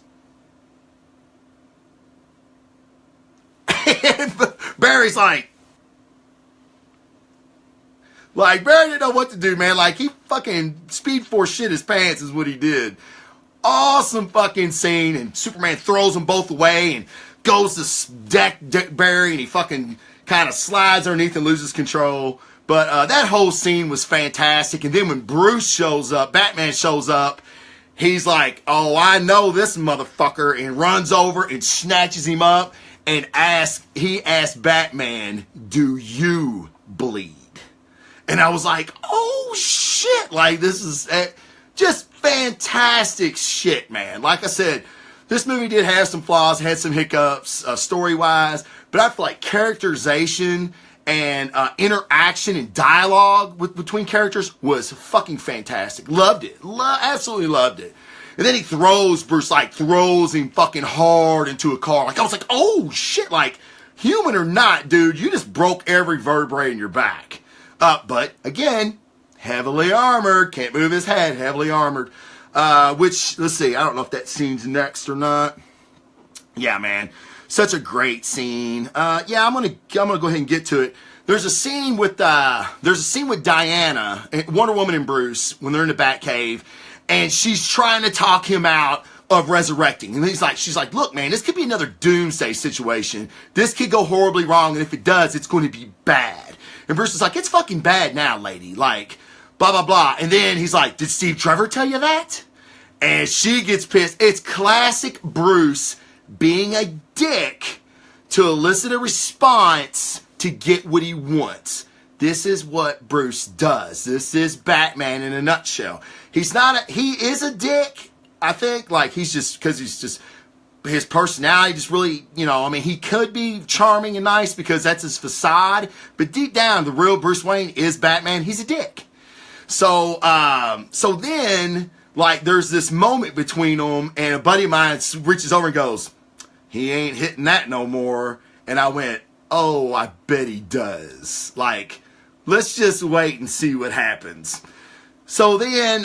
Barry's like Barry didn't know what to do, man. Like, he fucking Speed Force shit his pants is what he did. Awesome fucking scene, and Superman throws them both away and goes to deck Barry, and he fucking kind of slides underneath and loses control. But that whole scene was fantastic. And then when Bruce shows up, Batman shows up, he's like, oh, I know this motherfucker, and runs over and snatches him up and he asks Batman, do you bleed? And I was like, oh shit, like, this is just fantastic shit, man. Like I said, this movie did have some flaws, had some hiccups, story-wise, but I feel like characterization and interaction and dialogue between characters was fucking fantastic. Loved it. Absolutely loved it. And then he throws him fucking hard into a car. Like, I was like, oh shit, like, human or not, dude, you just broke every vertebrae in your back. But again, heavily armored, can't move his head, heavily armored. Which, let's see, I don't know if that scene's next or not. Yeah, man, such a great scene. Yeah, I'm gonna go ahead and get to it. There's a scene with Diana, Wonder Woman and Bruce, when they're in the Batcave, and she's trying to talk him out of resurrecting. And she's like, look, man, this could be another doomsday situation. This could go horribly wrong, and if it does, it's going to be bad. And Bruce is like, it's fucking bad now, lady. Like, blah, blah, blah. And then he's like, did Steve Trevor tell you that? And she gets pissed. It's classic Bruce being a dick to elicit a response to get what he wants. This is what Bruce does. This is Batman in a nutshell. He is a dick, I think. Like, because his personality just really, he could be charming and nice because that's his facade. But deep down, the real Bruce Wayne is Batman. He's a dick. So then, like, there's this moment between them, and a buddy of mine reaches over and goes, he ain't hitting that no more. And I went, oh, I bet he does. Like, let's just wait and see what happens. So then,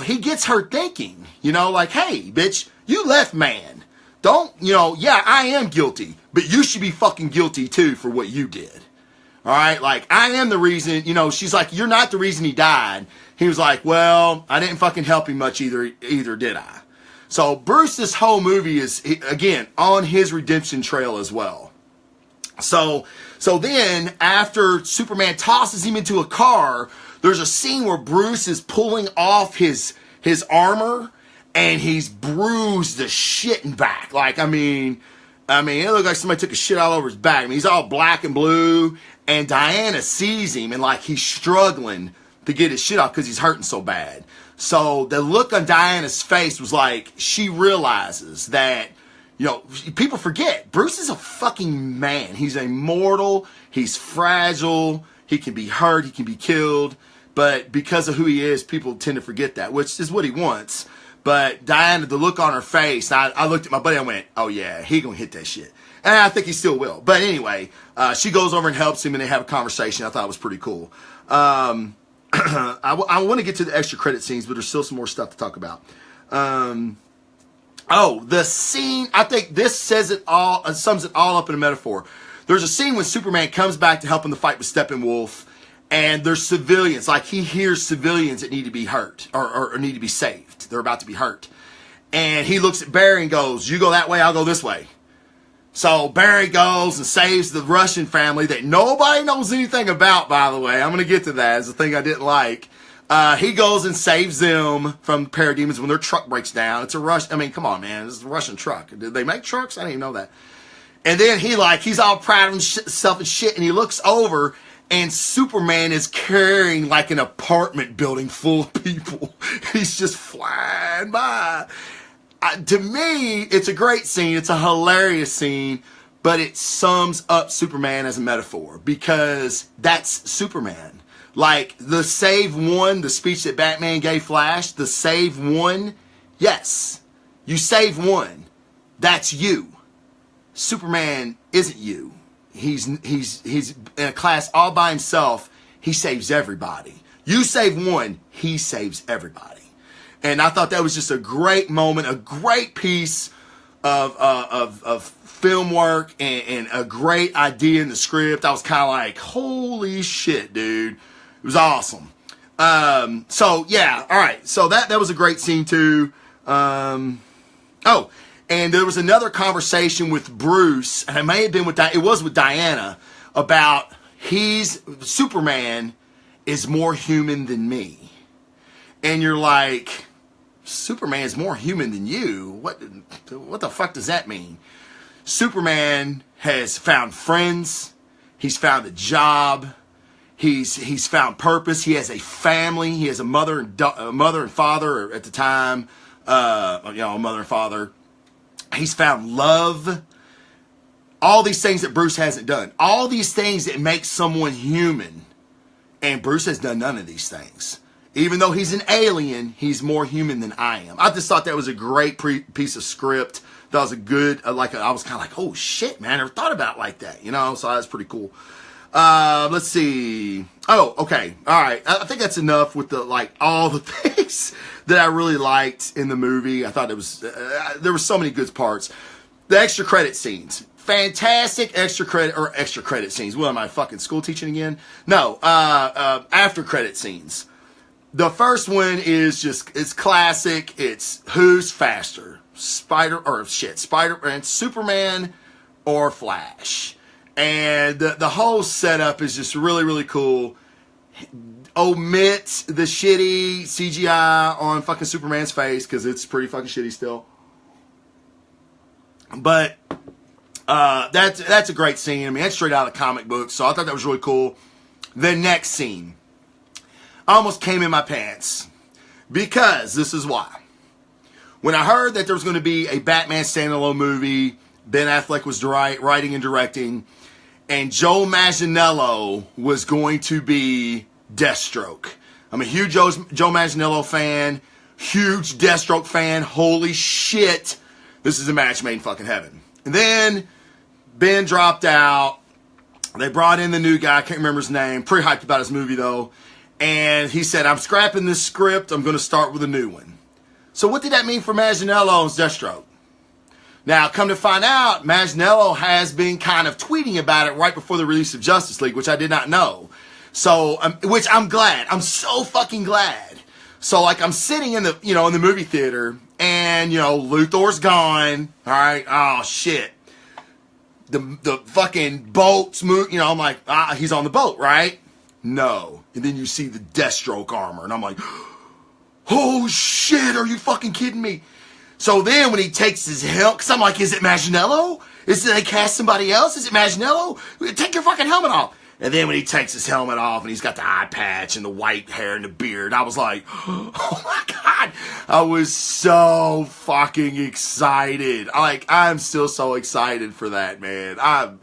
he gets her thinking, like, hey, bitch, you left man. Don't, yeah, I am guilty, but you should be fucking guilty too for what you did. All right, like, I am the reason, she's like, you're not the reason he died. He was like, well, I didn't fucking help him much either did I? So Bruce, this whole movie is, again, on his redemption trail as well. So then, after Superman tosses him into a car, there's a scene where Bruce is pulling off his armor, and he's bruised the shit in back. Like, I mean, it looked like somebody took a shit all over his back. I mean, he's all black and blue, and Diana sees him, and like, he's struggling to get his shit off because he's hurting so bad. So the look on Diana's face was like, she realizes that, people forget, Bruce is a fucking man. He's immortal, he's fragile, he can be hurt, he can be killed, but because of who he is, people tend to forget that, which is what he wants. But Diana, the look on her face, I looked at my buddy, I went, oh yeah, he gonna hit that shit. And I think he still will. But anyway, she goes over and helps him, and they have a conversation. I thought it was pretty cool. I want to get to the extra credit scenes, but there's still some more stuff to talk about. The scene, I think this says it all, sums it all up in a metaphor. There's a scene when Superman comes back to help in the fight with Steppenwolf, and there's civilians, like he hears civilians that need to be hurt, or need to be saved. They're about to be hurt. And he looks at Barry and goes, you go that way, I'll go this way. So Barry goes and saves the Russian family that nobody knows anything about, by the way. I'm going to get to that as a thing I didn't like. He goes and saves them from parademons when their truck breaks down. It's a Russian, I mean, come on, man. It's a Russian truck. Did they make trucks? I didn't even know that. And then he's all proud of himself and shit, and he looks over, and Superman is carrying like an apartment building full of people. He's just flying by. To me, it's a great scene. It's a hilarious scene, but it sums up Superman as a metaphor because that's Superman. Like the save one, the speech that Batman gave Flash, the save one, yes, you save one. That's you. Superman isn't you. He's in a class all by himself. He saves everybody. You save one, he saves everybody. And I thought that was just a great moment, a great piece of film work and a great idea in the script. I was kind of like, holy shit, dude. It was awesome. So yeah, all right. So that was a great scene too. Oh, and there was another conversation with Bruce, and it may have been with it was with Diana, about Superman is more human than me. And you're like, Superman's more human than you? What the fuck does that mean? Superman has found friends. He's found a job. He's found purpose. He has a family. He has a mother and father at the time. A mother and father. He's found love. All these things that Bruce hasn't done. All these things that make someone human. And Bruce has done none of these things. Even though he's an alien, he's more human than I am. I just thought that was a great piece of script. That was a good, I was kind of like, oh shit, man, I never thought about it like that, so that was pretty cool. Let's see. Oh, okay. All right. I think that's enough with all the things that I really liked in the movie. I thought it was, there were so many good parts. The extra credit scenes. Fantastic extra credit scenes. What am I, fucking school teaching again? No, after credit scenes. The first one is it's classic. It's who's faster, Spider-Man, Superman, or Flash. And the whole setup is just really, really cool. Omit the shitty CGI on fucking Superman's face, because it's pretty fucking shitty still. But that's a great scene. I mean, that's straight out of the comic book, so I thought that was really cool. The next scene. I almost came in my pants, because this is why. When I heard that there was going to be a Batman standalone movie, Ben Affleck was writing and directing, and Joe Manganiello was going to be Deathstroke. I'm a huge Joe Manganiello fan, huge Deathstroke fan. Holy shit, this is a match made in fucking heaven. And then Ben dropped out. They brought in the new guy, I can't remember his name. Pretty hyped about his movie though. And he said, I'm scrapping this script. I'm going to start with a new one. So what did that mean for Manganiello's Deathstroke? Now, come to find out, Manganiello has been kind of tweeting about it right before the release of Justice League, which I did not know. So, which I'm glad. I'm so fucking glad. So, I'm sitting in the, in the movie theater, and, Luthor's gone. All right. Oh, shit. The fucking boats move, I'm like, he's on the boat, right? No. And then you see the Deathstroke armor, and I'm like, oh shit, are you fucking kidding me? So then when he takes his helmet, because I'm like, is it Manganiello? Did they cast somebody else? Is it Manganiello? Take your fucking helmet off. And then when he takes his helmet off and he's got the eye patch and the white hair and the beard, I was like, oh my God. I was so fucking excited. I'm still so excited for that, man. I'm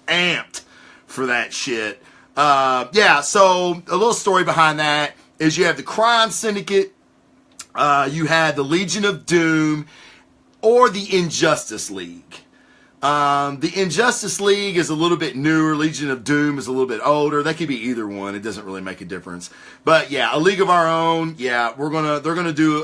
amped for that shit. So a little story behind that is you have the Crime Syndicate, you had the Legion of Doom, or the Injustice League. The Injustice League is a little bit newer. Legion of Doom is a little bit older. That could be either one. It doesn't really make a difference. But yeah, a League of Our Own. Yeah, they're gonna do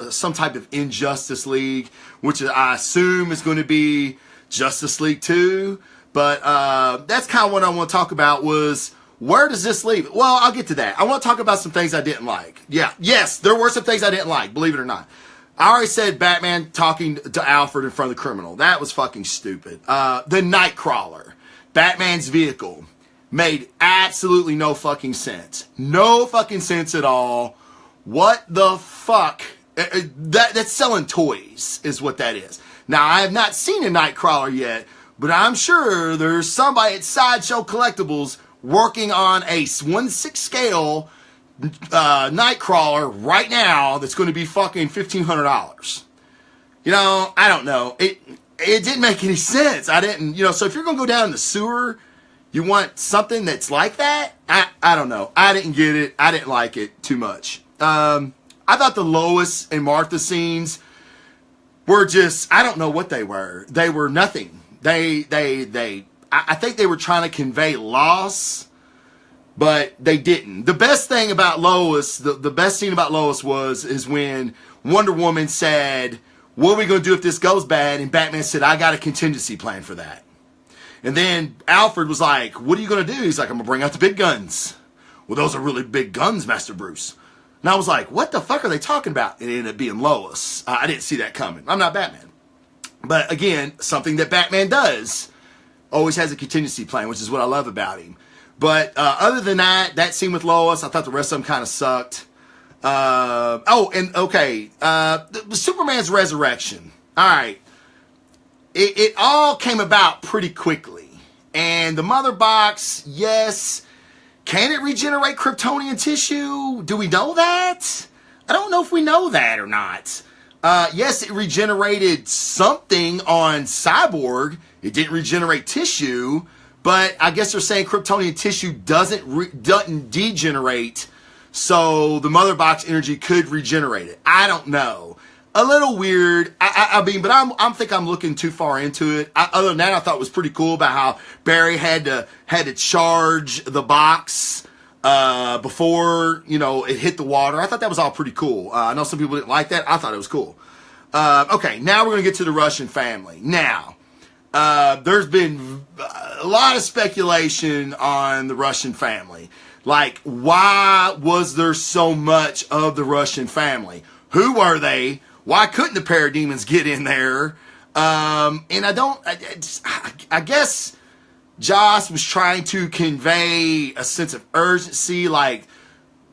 some type of Injustice League, which I assume is going to be Justice League 2. But that's kind of what I want to talk about was, where does this leave? Well, I'll get to that. I want to talk about some things I didn't like. Yeah, yes, there were some things I didn't like, believe it or not. I already said Batman talking to Alfred in front of the criminal. That was fucking stupid. The Nightcrawler, Batman's vehicle, made absolutely no fucking sense. No fucking sense at all. What the fuck? That's selling toys is what that is. Now, I have not seen a Nightcrawler yet, but I'm sure there's somebody at Sideshow Collectibles working on a 1/6 scale Nightcrawler right now that's going to be fucking $1,500. I don't know. It didn't make any sense. I didn't, so if you're going to go down in the sewer, you want something that's like that? I don't know. I didn't get it. I didn't like it too much. I thought the Lois and Martha scenes were just, I don't know what they were. They were nothing. I think they were trying to convey loss, but they didn't. The best thing about Lois, the best scene about Lois is when Wonder Woman said, what are we going to do if this goes bad? And Batman said, I got a contingency plan for that. And then Alfred was like, what are you going to do? He's like, I'm going to bring out the big guns. Well, those are really big guns, Master Bruce. And I was like, what the fuck are they talking about? It ended up being Lois. I didn't see that coming. I'm not Batman. But again, something that Batman does, always has a contingency plan, which is what I love about him. But other than that scene with Lois, I thought the rest of them kind of sucked. Superman's resurrection. All right. It all came about pretty quickly. And the mother box, yes. Can it regenerate Kryptonian tissue? Do we know that? I don't know if we know that or not. Yes, it regenerated something on Cyborg. It didn't regenerate tissue, but I guess they're saying Kryptonian tissue doesn't degenerate, so the mother box energy could regenerate it. I don't know. A little weird. I mean, but I think I'm looking too far into it. Other than that, I thought it was pretty cool about how Barry had to charge the box before it hit the water. I thought that was all pretty cool. I know some people didn't like that. I thought it was cool. Okay, now we're gonna get to the Russian family. Now, there's been a lot of speculation on the Russian family. Like, why was there so much of the Russian family? Who were they? Why couldn't the parademons get in there? And I guess Joss was trying to convey a sense of urgency, like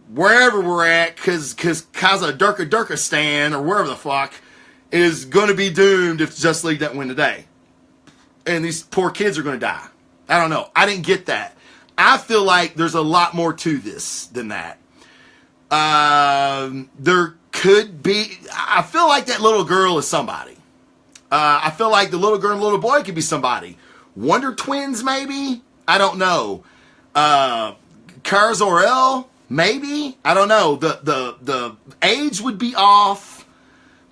wherever we're at, because Kaza Durkistan or wherever the fuck is going to be doomed if Justice League doesn't win today. And these poor kids are going to die. I don't know. I didn't get that. I feel like there's a lot more to this than that. There could be, I feel like that little girl is somebody. I feel like the little girl and little boy could be somebody. Wonder Twins, maybe? I don't know. Kara Zor-El, maybe? I don't know. The age would be off,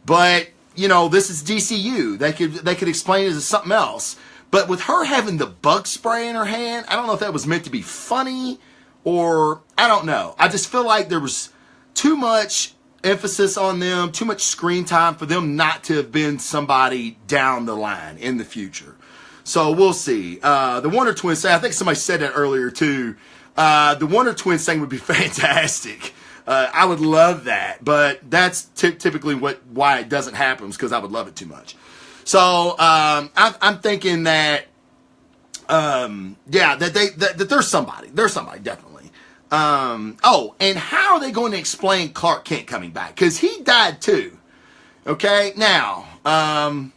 but this is DCU. They could explain it as something else. But with her having the bug spray in her hand, I don't know if that was meant to be funny or I don't know. I just feel like there was too much emphasis on them, too much screen time for them not to have been somebody down the line in the future. So we'll see. The Wonder Twins, I think somebody said that earlier too. The Wonder Twins thing would be fantastic. I would love that, but that's typically why it doesn't happen, is because I would love it too much. So I'm thinking that that there's somebody. There's somebody definitely. And how are they going to explain Clark Kent coming back? Because he died too. Okay, now and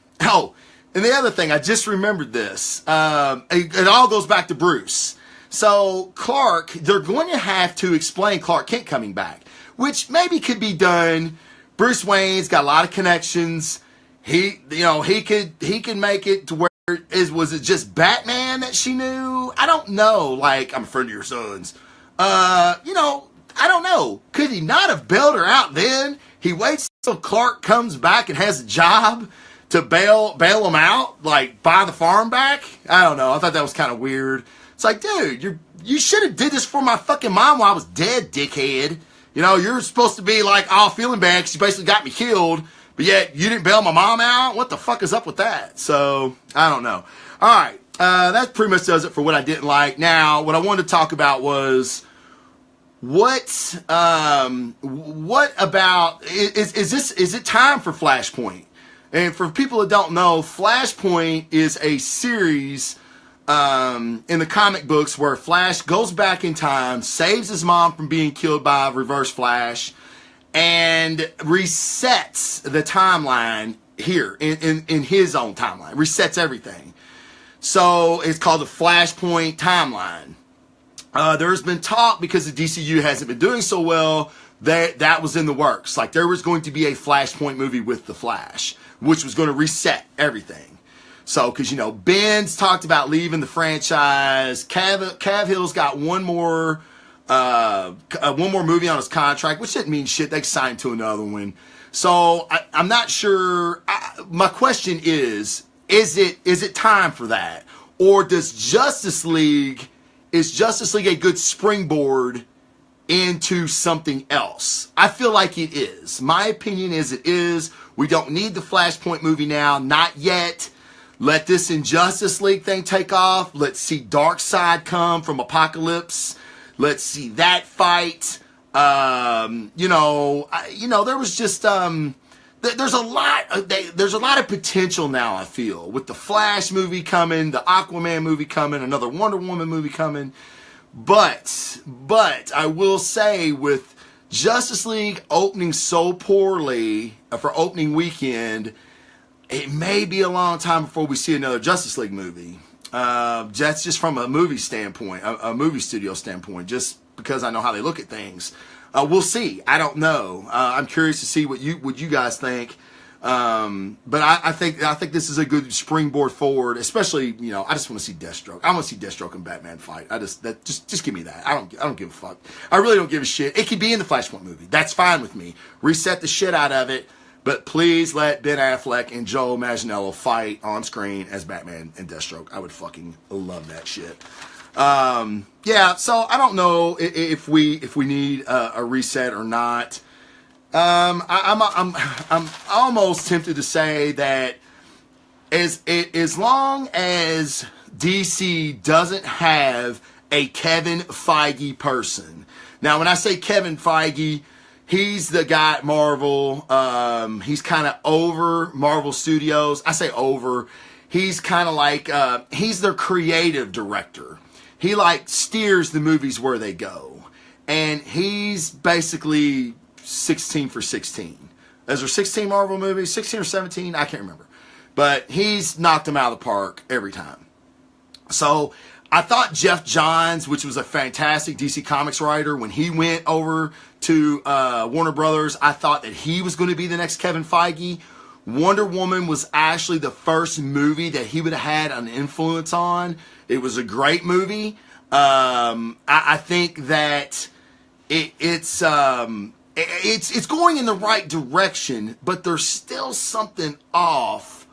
the other thing, I just remembered this. It all goes back to Bruce. So Clark, they're going to have to explain Clark Kent coming back, which maybe could be done. Bruce Wayne's got a lot of connections. He could make it to where was it just Batman that she knew? I don't know. Like, I'm a friend of your son's. I don't know. Could he not have bailed her out then? He waits till Clark comes back and has a job to bail him out, like buy the farm back. I don't know. I thought that was kind of weird. It's like, dude, you should have did this for my fucking mom while I was dead, dickhead. You're supposed to be like all feeling bad because you basically got me killed. But yet, you didn't bail my mom out? What the fuck is up with that? So, I don't know. All right. That pretty much does it for what I didn't like. Now, what I wanted to talk about was what about, is it time for Flashpoint? And for people that don't know, Flashpoint is a series in the comic books where Flash goes back in time, saves his mom from being killed by Reverse Flash, and resets the timeline here in his own timeline. Resets everything. So it's called the Flashpoint timeline. There's been talk, because the DCU hasn't been doing so well, that was in the works. Like, there was going to be a Flashpoint movie with the Flash, which was going to reset everything. So, because, Ben's talked about leaving the franchise. Cavill's got one more movie on his contract, which didn't mean shit. They signed to another one. So I'm not sure. My question is it time for that? Or is Justice League a good springboard into something else. I feel like it is. My opinion is it is. We don't need the Flashpoint movie now. Not yet. Let this Injustice League thing take off. Let's see Darkseid come from Apocalypse. Let's see that fight. There was just there's a lot of potential now, I feel, with the Flash movie coming, the Aquaman movie coming, another Wonder Woman movie coming. But I will say, with Justice League opening so poorly for opening weekend, it may be a long time before we see another Justice League movie. That's just from a movie standpoint, a movie studio standpoint, just because I know how they look at things. We'll see. I don't know. I'm curious to see what you guys think. But I think this is a good springboard forward, especially, I just want to see Deathstroke. I want to see Deathstroke and Batman fight. Just give me that. I don't give a fuck. I really don't give a shit. It could be in the Flashpoint movie. That's fine with me. Reset the shit out of it. But please let Ben Affleck and Joe Manganiello fight on screen as Batman and Deathstroke. I would fucking love that shit. So I don't know if we need a reset or not. I'm almost tempted to say that as long as DC doesn't have a Kevin Feige person. Now, when I say Kevin Feige, he's the guy at Marvel. He's kind of over Marvel Studios. I say over. He's kind of like, he's their creative director. He steers the movies where they go. And he's basically 16 for 16. Is there 16 Marvel movies? 16 or 17? I can't remember. But he's knocked them out of the park every time. So I thought Jeff Johns, which was a fantastic DC Comics writer, when he went over to Warner Brothers, I thought that he was going to be the next Kevin Feige. Wonder Woman was actually the first movie that he would have had an influence on. It was a great movie. I think that it's going in the right direction, but there's still something off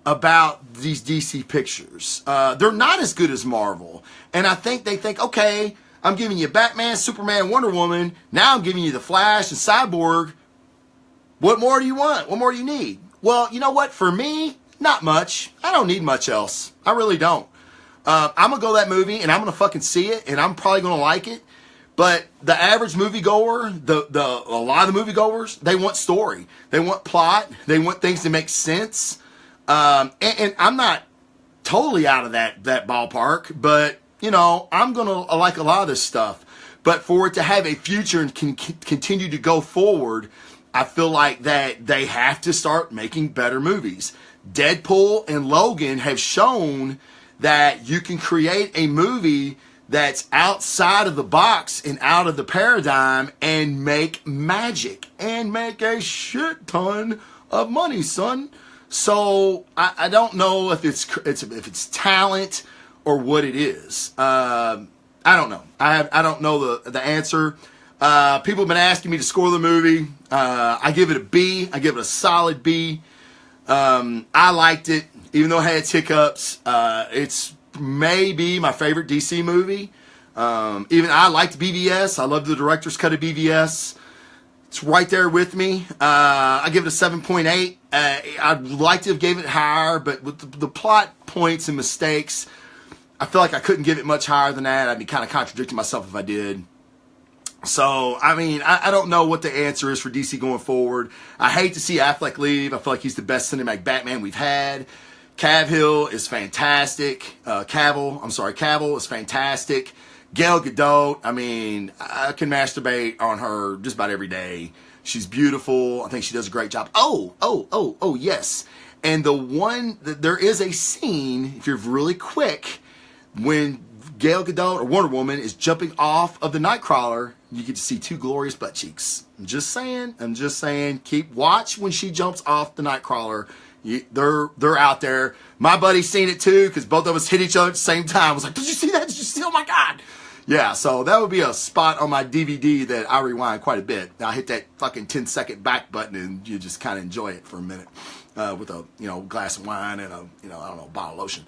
about these DC pictures. They're not as good as Marvel. And I think they think, okay, I'm giving you Batman, Superman, Wonder Woman. Now I'm giving you the Flash and Cyborg. What more do you want? What more do you need? Well, you know what? For me, not much. I don't need much else. I really don't. I'm going to go to that movie and I'm going to fucking see it and I'm probably going to like it. But the average moviegoer, a lot of the moviegoers, they want story. They want plot. They want things to make sense. And I'm not totally out of that ballpark, but, I'm going to like a lot of this stuff. But for it to have a future and continue to go forward, I feel like that they have to start making better movies. Deadpool and Logan have shown that you can create a movie that's outside of the box and out of the paradigm and make magic and make a shit ton of money, son. So I don't know if it's talent or what it is. I don't know. I don't know the answer. People have been asking me to score the movie. I give it a B. I give it a solid B. I liked it, even though it had its hiccups. It's maybe my favorite DC movie. Even I liked BVS. I love the director's cut of BVS. It's right there with me. I give it a 7.8. I'd like to have gave it higher, but with the plot points and mistakes, I feel like I couldn't give it much higher than that. I'd be kind of contradicting myself if I did. So, I don't know what the answer is for DC going forward. I hate to see Affleck leave. I feel like he's the best cinematic Batman we've had. Cavill is fantastic. Cavill is fantastic. Gal Gadot, I can masturbate on her just about every day. She's beautiful. I think she does a great job. Oh, yes. And there is a scene, if you're really quick, when Gal Gadot or Wonder Woman is jumping off of the Nightcrawler, you get to see two glorious butt cheeks. I'm just saying. Keep watch when she jumps off the Nightcrawler. They're out there. My buddy's seen it too, because both of us hit each other at the same time. I was like, did you see that? Did you see? Oh my God. Yeah, so that would be a spot on my DVD that I rewind quite a bit. I hit that fucking 10-second back button and you just kind of enjoy it for a minute with a glass of wine and a bottle of lotion.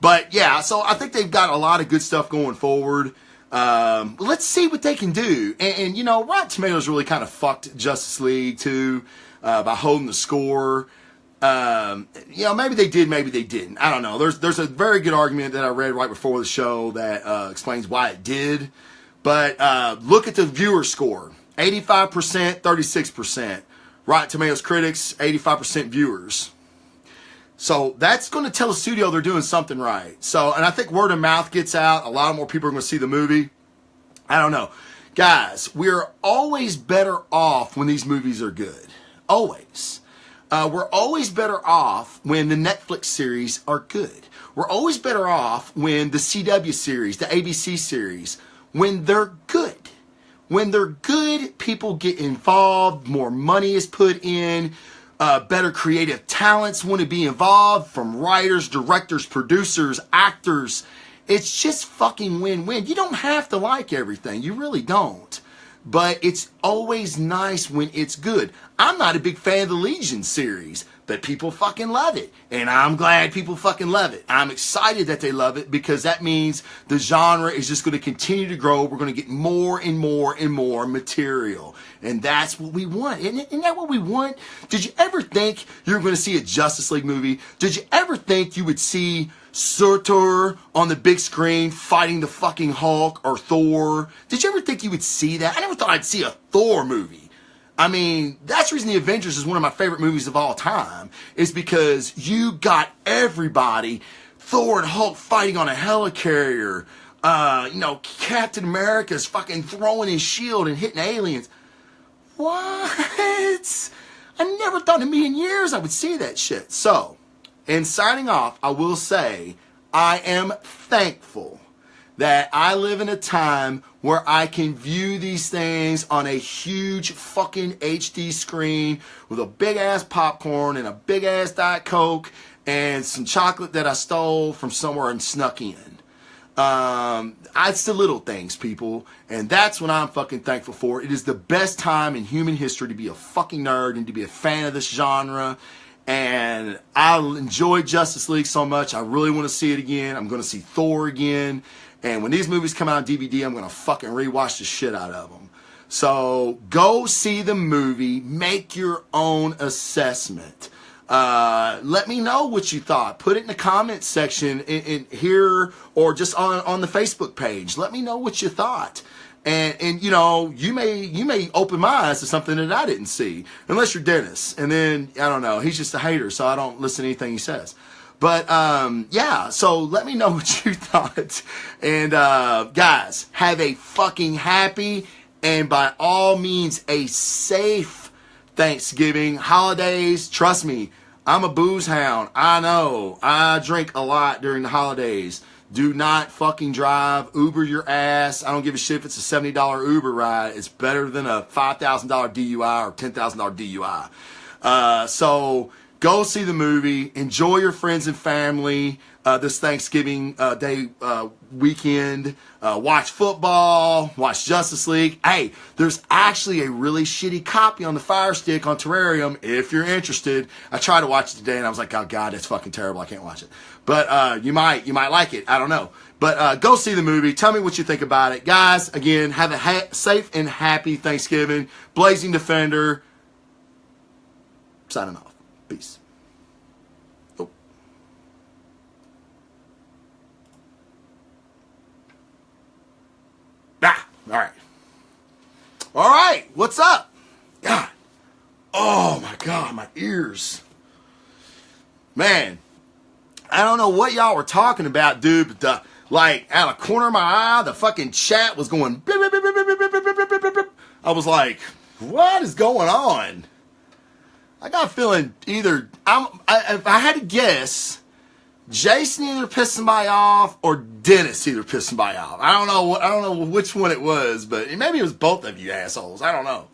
But yeah, so I think they've got a lot of good stuff going forward. Let's see what they can do. And you know, Rotten Tomatoes really kind of fucked Justice League too by holding the score. You know, maybe they did, maybe they didn't. I don't know. There's a very good argument that I read right before the show that explains why it did. But look at the viewer score. 85%, 36%. Rotten Tomatoes critics, 85% viewers. So that's going to tell the studio they're doing something right. So, and I think word of mouth gets out. A lot more people are going to see the movie. I don't know. Guys, we're always better off when these movies are good. Always. We're always better off when the Netflix series are good. We're always better off when the CW series, the ABC series, when they're good. When they're good, people get involved, more money is put in, better creative talents want to be involved, from writers, directors, producers, actors. It's just fucking win-win. You don't have to like everything. You really don't. But it's always nice when it's good. I'm not a big fan of the Legion series, but people fucking love it. And I'm glad people fucking love it. I'm excited that they love it because that means the genre is just going to continue to grow. We're going to get more and more and more material. And that's what we want. Isn't that what we want? Did you ever think you were going to see a Justice League movie? Did you ever think you would see Surtur on the big screen fighting the fucking Hulk or Thor? Did you ever think you would see that? I never thought I'd see a Thor movie. I mean, that's the reason The Avengers is one of my favorite movies of all time, is because you got everybody, Thor and Hulk fighting on a helicarrier, you know, Captain America's fucking throwing his shield and hitting aliens. What? I never thought in a million years I would see that shit. So, in signing off, I will say I am thankful that I live in a time where I can view these things on a huge fucking HD screen with a big ass popcorn and a big ass Diet Coke and some chocolate that I stole from somewhere and snuck in. It's the little things, people, and that's what I'm fucking thankful for. It is the best time in human history to be a fucking nerd and to be a fan of this genre. And I enjoyed Justice League so much. I really want to see it again. I'm going to see Thor again. And when these movies come out on DVD, I'm going to fucking rewatch the shit out of them. So go see the movie. Make your own assessment. Let me know what you thought. Put it in the comments section in here or just on the Facebook page. Let me know what you thought. And you know, you may open my eyes to something that I didn't see. Unless you're Dennis. And then, I don't know, he's just a hater, so I don't listen to anything he says. But, yeah, so let me know what you thought. And, guys, have a fucking happy and by all means a safe Thanksgiving, holidays. Trust me, I'm a booze hound. I know. I drink a lot during the holidays. Do not fucking drive. Uber your ass. I don't give a shit if it's a $70 Uber ride. It's better than a $5,000 DUI or $10,000 DUI. So go see the movie. Enjoy your friends and family this Thanksgiving Day weekend. Watch football. Watch Justice League. Hey, there's actually a really shitty copy on the Fire Stick on Terrarium if you're interested. I tried to watch it today and I was like, oh God, that's fucking terrible. I can't watch it. But you might like it. I don't know. But go see the movie. Tell me what you think about it. Guys, again, have a safe and happy Thanksgiving. Blazing Defender. Signing off. Peace. Oh. Ah, all right. All right. What's up? God. Oh, my God. My ears. Man. I don't know what y'all were talking about, dude, but like, out of the corner of my eye, the fucking chat was going blip, blip, blip, blip, blip, blip, blip, blip, blip, blip. I was like, what is going on? I got a feeling either, if I had to guess, Jason either pissed somebody off or Dennis either pissed somebody off. I don't know which one it was, but maybe it was both of you assholes. I don't know.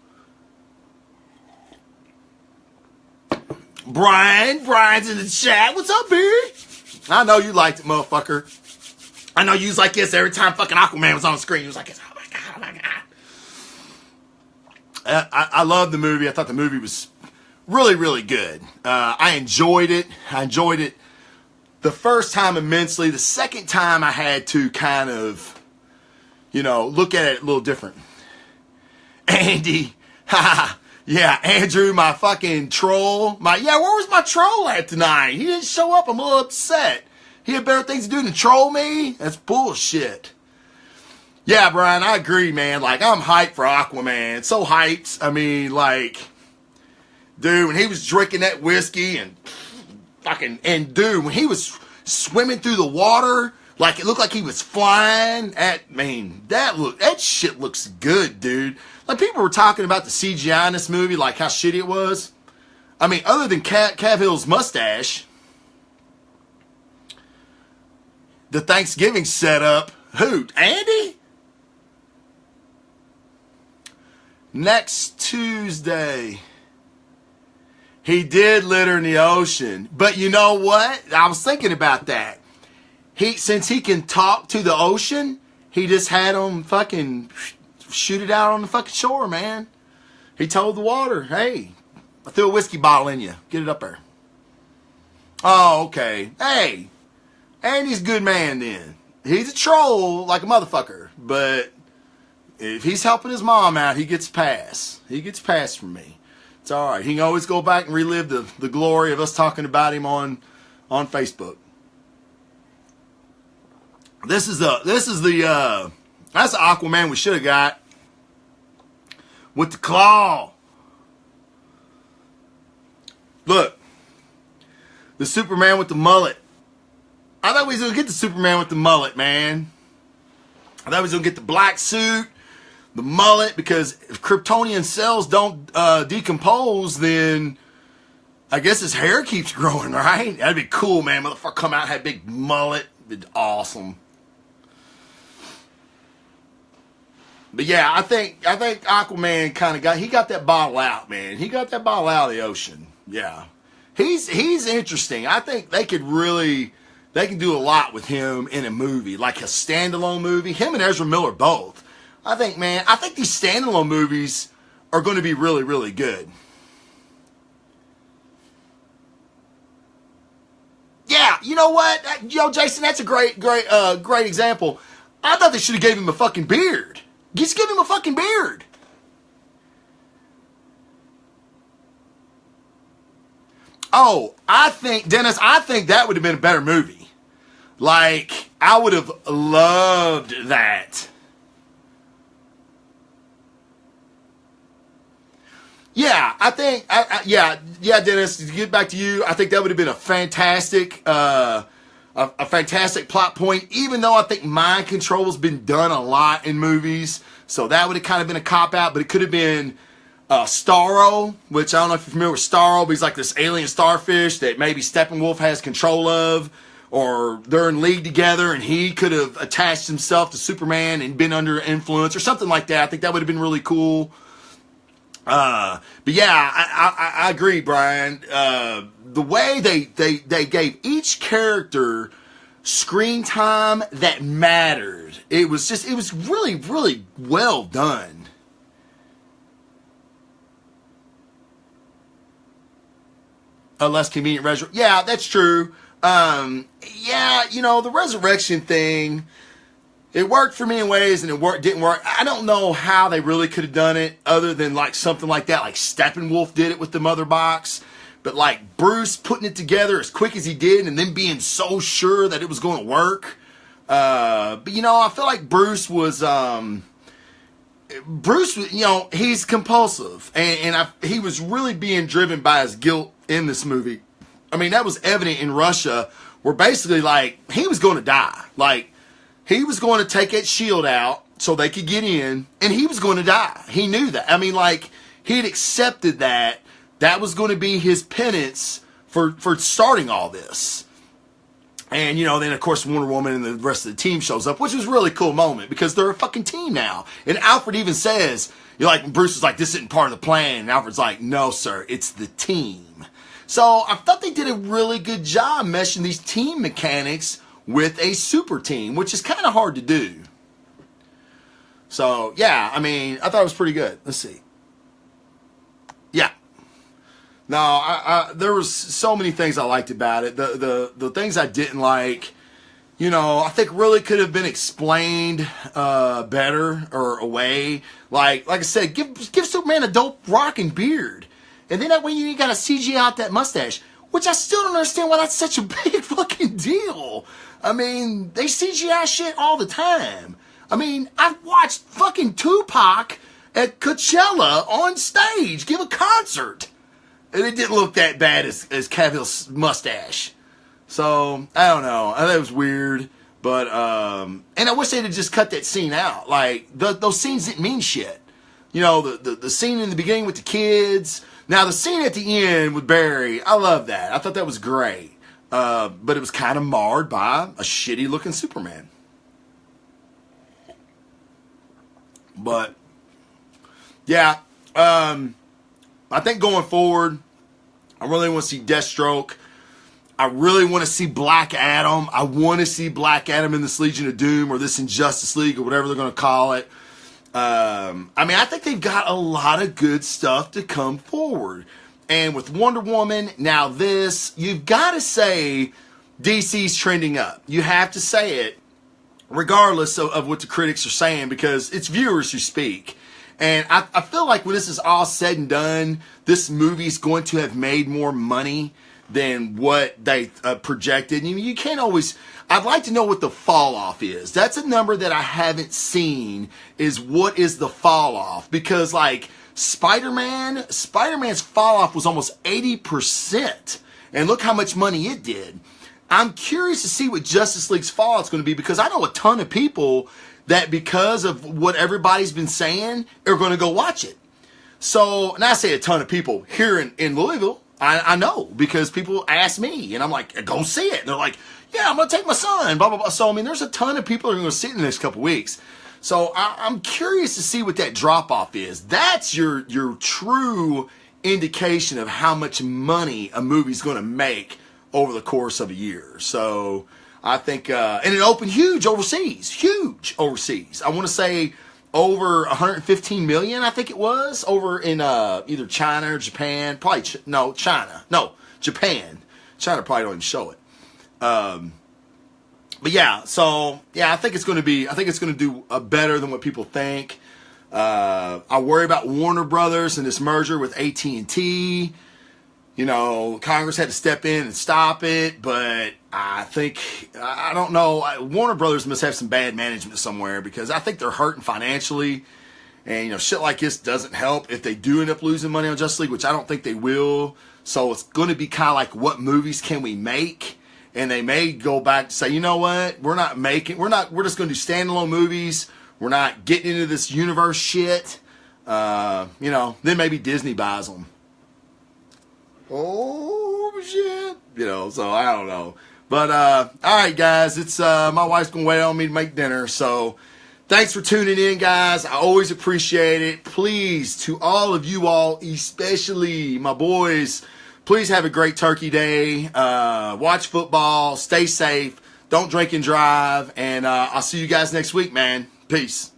Brian's in the chat. What's up, B? I know you liked it, motherfucker. I know you was like this every time fucking Aquaman was on the screen. You was like this. Oh my God, oh my God. I loved the movie. I thought the movie was really, really good. I enjoyed it. I enjoyed it the first time immensely. The second time I had to kind of look at it a little different. Andy, yeah, Andrew, my fucking troll. Where was my troll at tonight? He didn't show up. I'm a little upset. He had better things to do than troll me? That's bullshit. Yeah, Brian, I agree, man. Like, I'm hyped for Aquaman. So hyped. I mean, like, dude, when he was drinking that whiskey and dude, when he was swimming through the water, like, it looked like he was flying. That shit looks good, dude. Like, people were talking about the CGI in this movie, like how shitty it was. I mean, other than Cavill's mustache, the Thanksgiving setup, who? Andy? Next Tuesday, he did litter in the ocean. But you know what? I was thinking about that. Since he can talk to the ocean, he just had him fucking shoot it out on the fucking shore, man. He told the water, hey, I threw a whiskey bottle in you. Get it up there. Oh, okay. Hey, Andy's a good man then. He's a troll like a motherfucker, but if he's helping his mom out, he gets a pass. He gets a pass from me. It's all right. He can always go back and relive the glory of us talking about him on Facebook. That's the Aquaman we should have got with the claw. Look, the Superman with the mullet. I thought we was gonna get the Superman with the mullet, man. I thought we was gonna get the black suit, the mullet, because if Kryptonian cells don't decompose, then I guess his hair keeps growing, right? That'd be cool, man. Motherfucker come out, had a big mullet. It'd be awesome. But yeah, I think Aquaman kind of got that bottle out, man. He got that bottle out of the ocean. Yeah. He's interesting. I think they can do a lot with him in a movie, like a standalone movie. Him and Ezra Miller both. I think these standalone movies are going to be really, really good. Yeah, you know what? Jason, that's a great example. I thought they should have gave him a fucking beard. Just give him a fucking beard. Oh, Dennis, I think that would have been a better movie. Like, I would have loved that. Yeah, I think, Dennis, to get back to you, I think that would have been a fantastic plot point, even though I think mind control has been done a lot in movies. So that would have kind of been a cop-out, but it could have been Starro, which I don't know if you're familiar with Starro, but he's like this alien starfish that maybe Steppenwolf has control of, or they're in league together and he could have attached himself to Superman and been under influence or something like that. I think that would have been really cool. But yeah, I agree, Brian. The way they gave each character screen time that mattered. It was really, really well done. A less convenient resurrection. Yeah, that's true. The resurrection thing, it worked for me in ways and didn't work. I don't know how they really could have done it other than like something like that, like Steppenwolf did it with the mother box. But like Bruce putting it together as quick as he did and then being so sure that it was going to work. But I feel like Bruce was, he's compulsive and he was really being driven by his guilt in this movie. I mean, that was evident in Russia where basically like he was going to die. Like he was going to take that shield out so they could get in and he was going to die. He knew that. I mean, like he'd accepted that. That was going to be his penance for starting all this. And, then, of course, Wonder Woman and the rest of the team shows up, which was a really cool moment because they're a fucking team now. And Alfred even says, Bruce is like, this isn't part of the plan. And Alfred's like, no, sir, it's the team. So I thought they did a really good job meshing these team mechanics with a super team, which is kind of hard to do. So, yeah, I mean, I thought it was pretty good. Let's see. Yeah. No, there was so many things I liked about it. The things I didn't like, I think really could have been explained better or away. Like I said, give Superman a dope rocking beard, and then that way you got to CG out that mustache, which I still don't understand why that's such a big fucking deal. I mean, they CGI shit all the time. I mean, I've watched fucking Tupac at Coachella on stage give a concert, and it didn't look that bad as Cavill's mustache. So, I don't know. I thought it was weird. But, and I wish they'd have just cut that scene out. Like, those scenes didn't mean shit. The scene in the beginning with the kids. Now, the scene at the end with Barry, I love that. I thought that was great. But it was kind of marred by a shitty-looking Superman. But, yeah. I think going forward, I really want to see Deathstroke. I really want to see Black Adam. I want to see Black Adam in this Legion of Doom or this Injustice League or whatever they're going to call it. I think they've got a lot of good stuff to come forward. And with Wonder Woman, now this, you've got to say DC's trending up. You have to say it regardless of what the critics are saying because it's viewers who speak. And I feel like when this is all said and done, this movie's going to have made more money than what they projected. You can't always... I'd like to know what the fall off is. That's a number that I haven't seen, is what is the fall off. Because like Spider-Man's fall off was almost 80%. And look how much money it did. I'm curious to see what Justice League's fall off is going to be because I know a ton of people that because of what everybody's been saying are going to go watch it. So, and I say a ton of people here in Louisville, I know because people ask me and I'm like, go see it. And they're like, yeah, I'm going to take my son, blah, blah, blah. So, I mean, there's a ton of people that are going to see it in the next couple weeks. So I'm curious to see what that drop off is. That's your true indication of how much money a movie's going to make over the course of a year. So I think, and it opened huge overseas. I want to say over 115 million, I think it was, over in either China or Japan. Probably, China. No, Japan. China probably don't even show it. But yeah, so, yeah, I think it's going to do better than what people think. I worry about Warner Brothers and this merger with AT&T. Congress had to step in and stop it, but I don't know. Warner Brothers must have some bad management somewhere because I think they're hurting financially. And, shit like this doesn't help if they do end up losing money on Justice League, which I don't think they will. So it's going to be kind of like, what movies can we make? And they may go back to say, you know what? We're just going to do standalone movies. We're not getting into this universe shit. Then maybe Disney buys them. Oh, shit. So I don't know. But, all right, guys, it's, my wife's going to wait on me to make dinner. So thanks for tuning in, guys. I always appreciate it. Please, to all of you all, especially my boys, please have a great Turkey Day. Watch football. Stay safe. Don't drink and drive. And, I'll see you guys next week, man. Peace.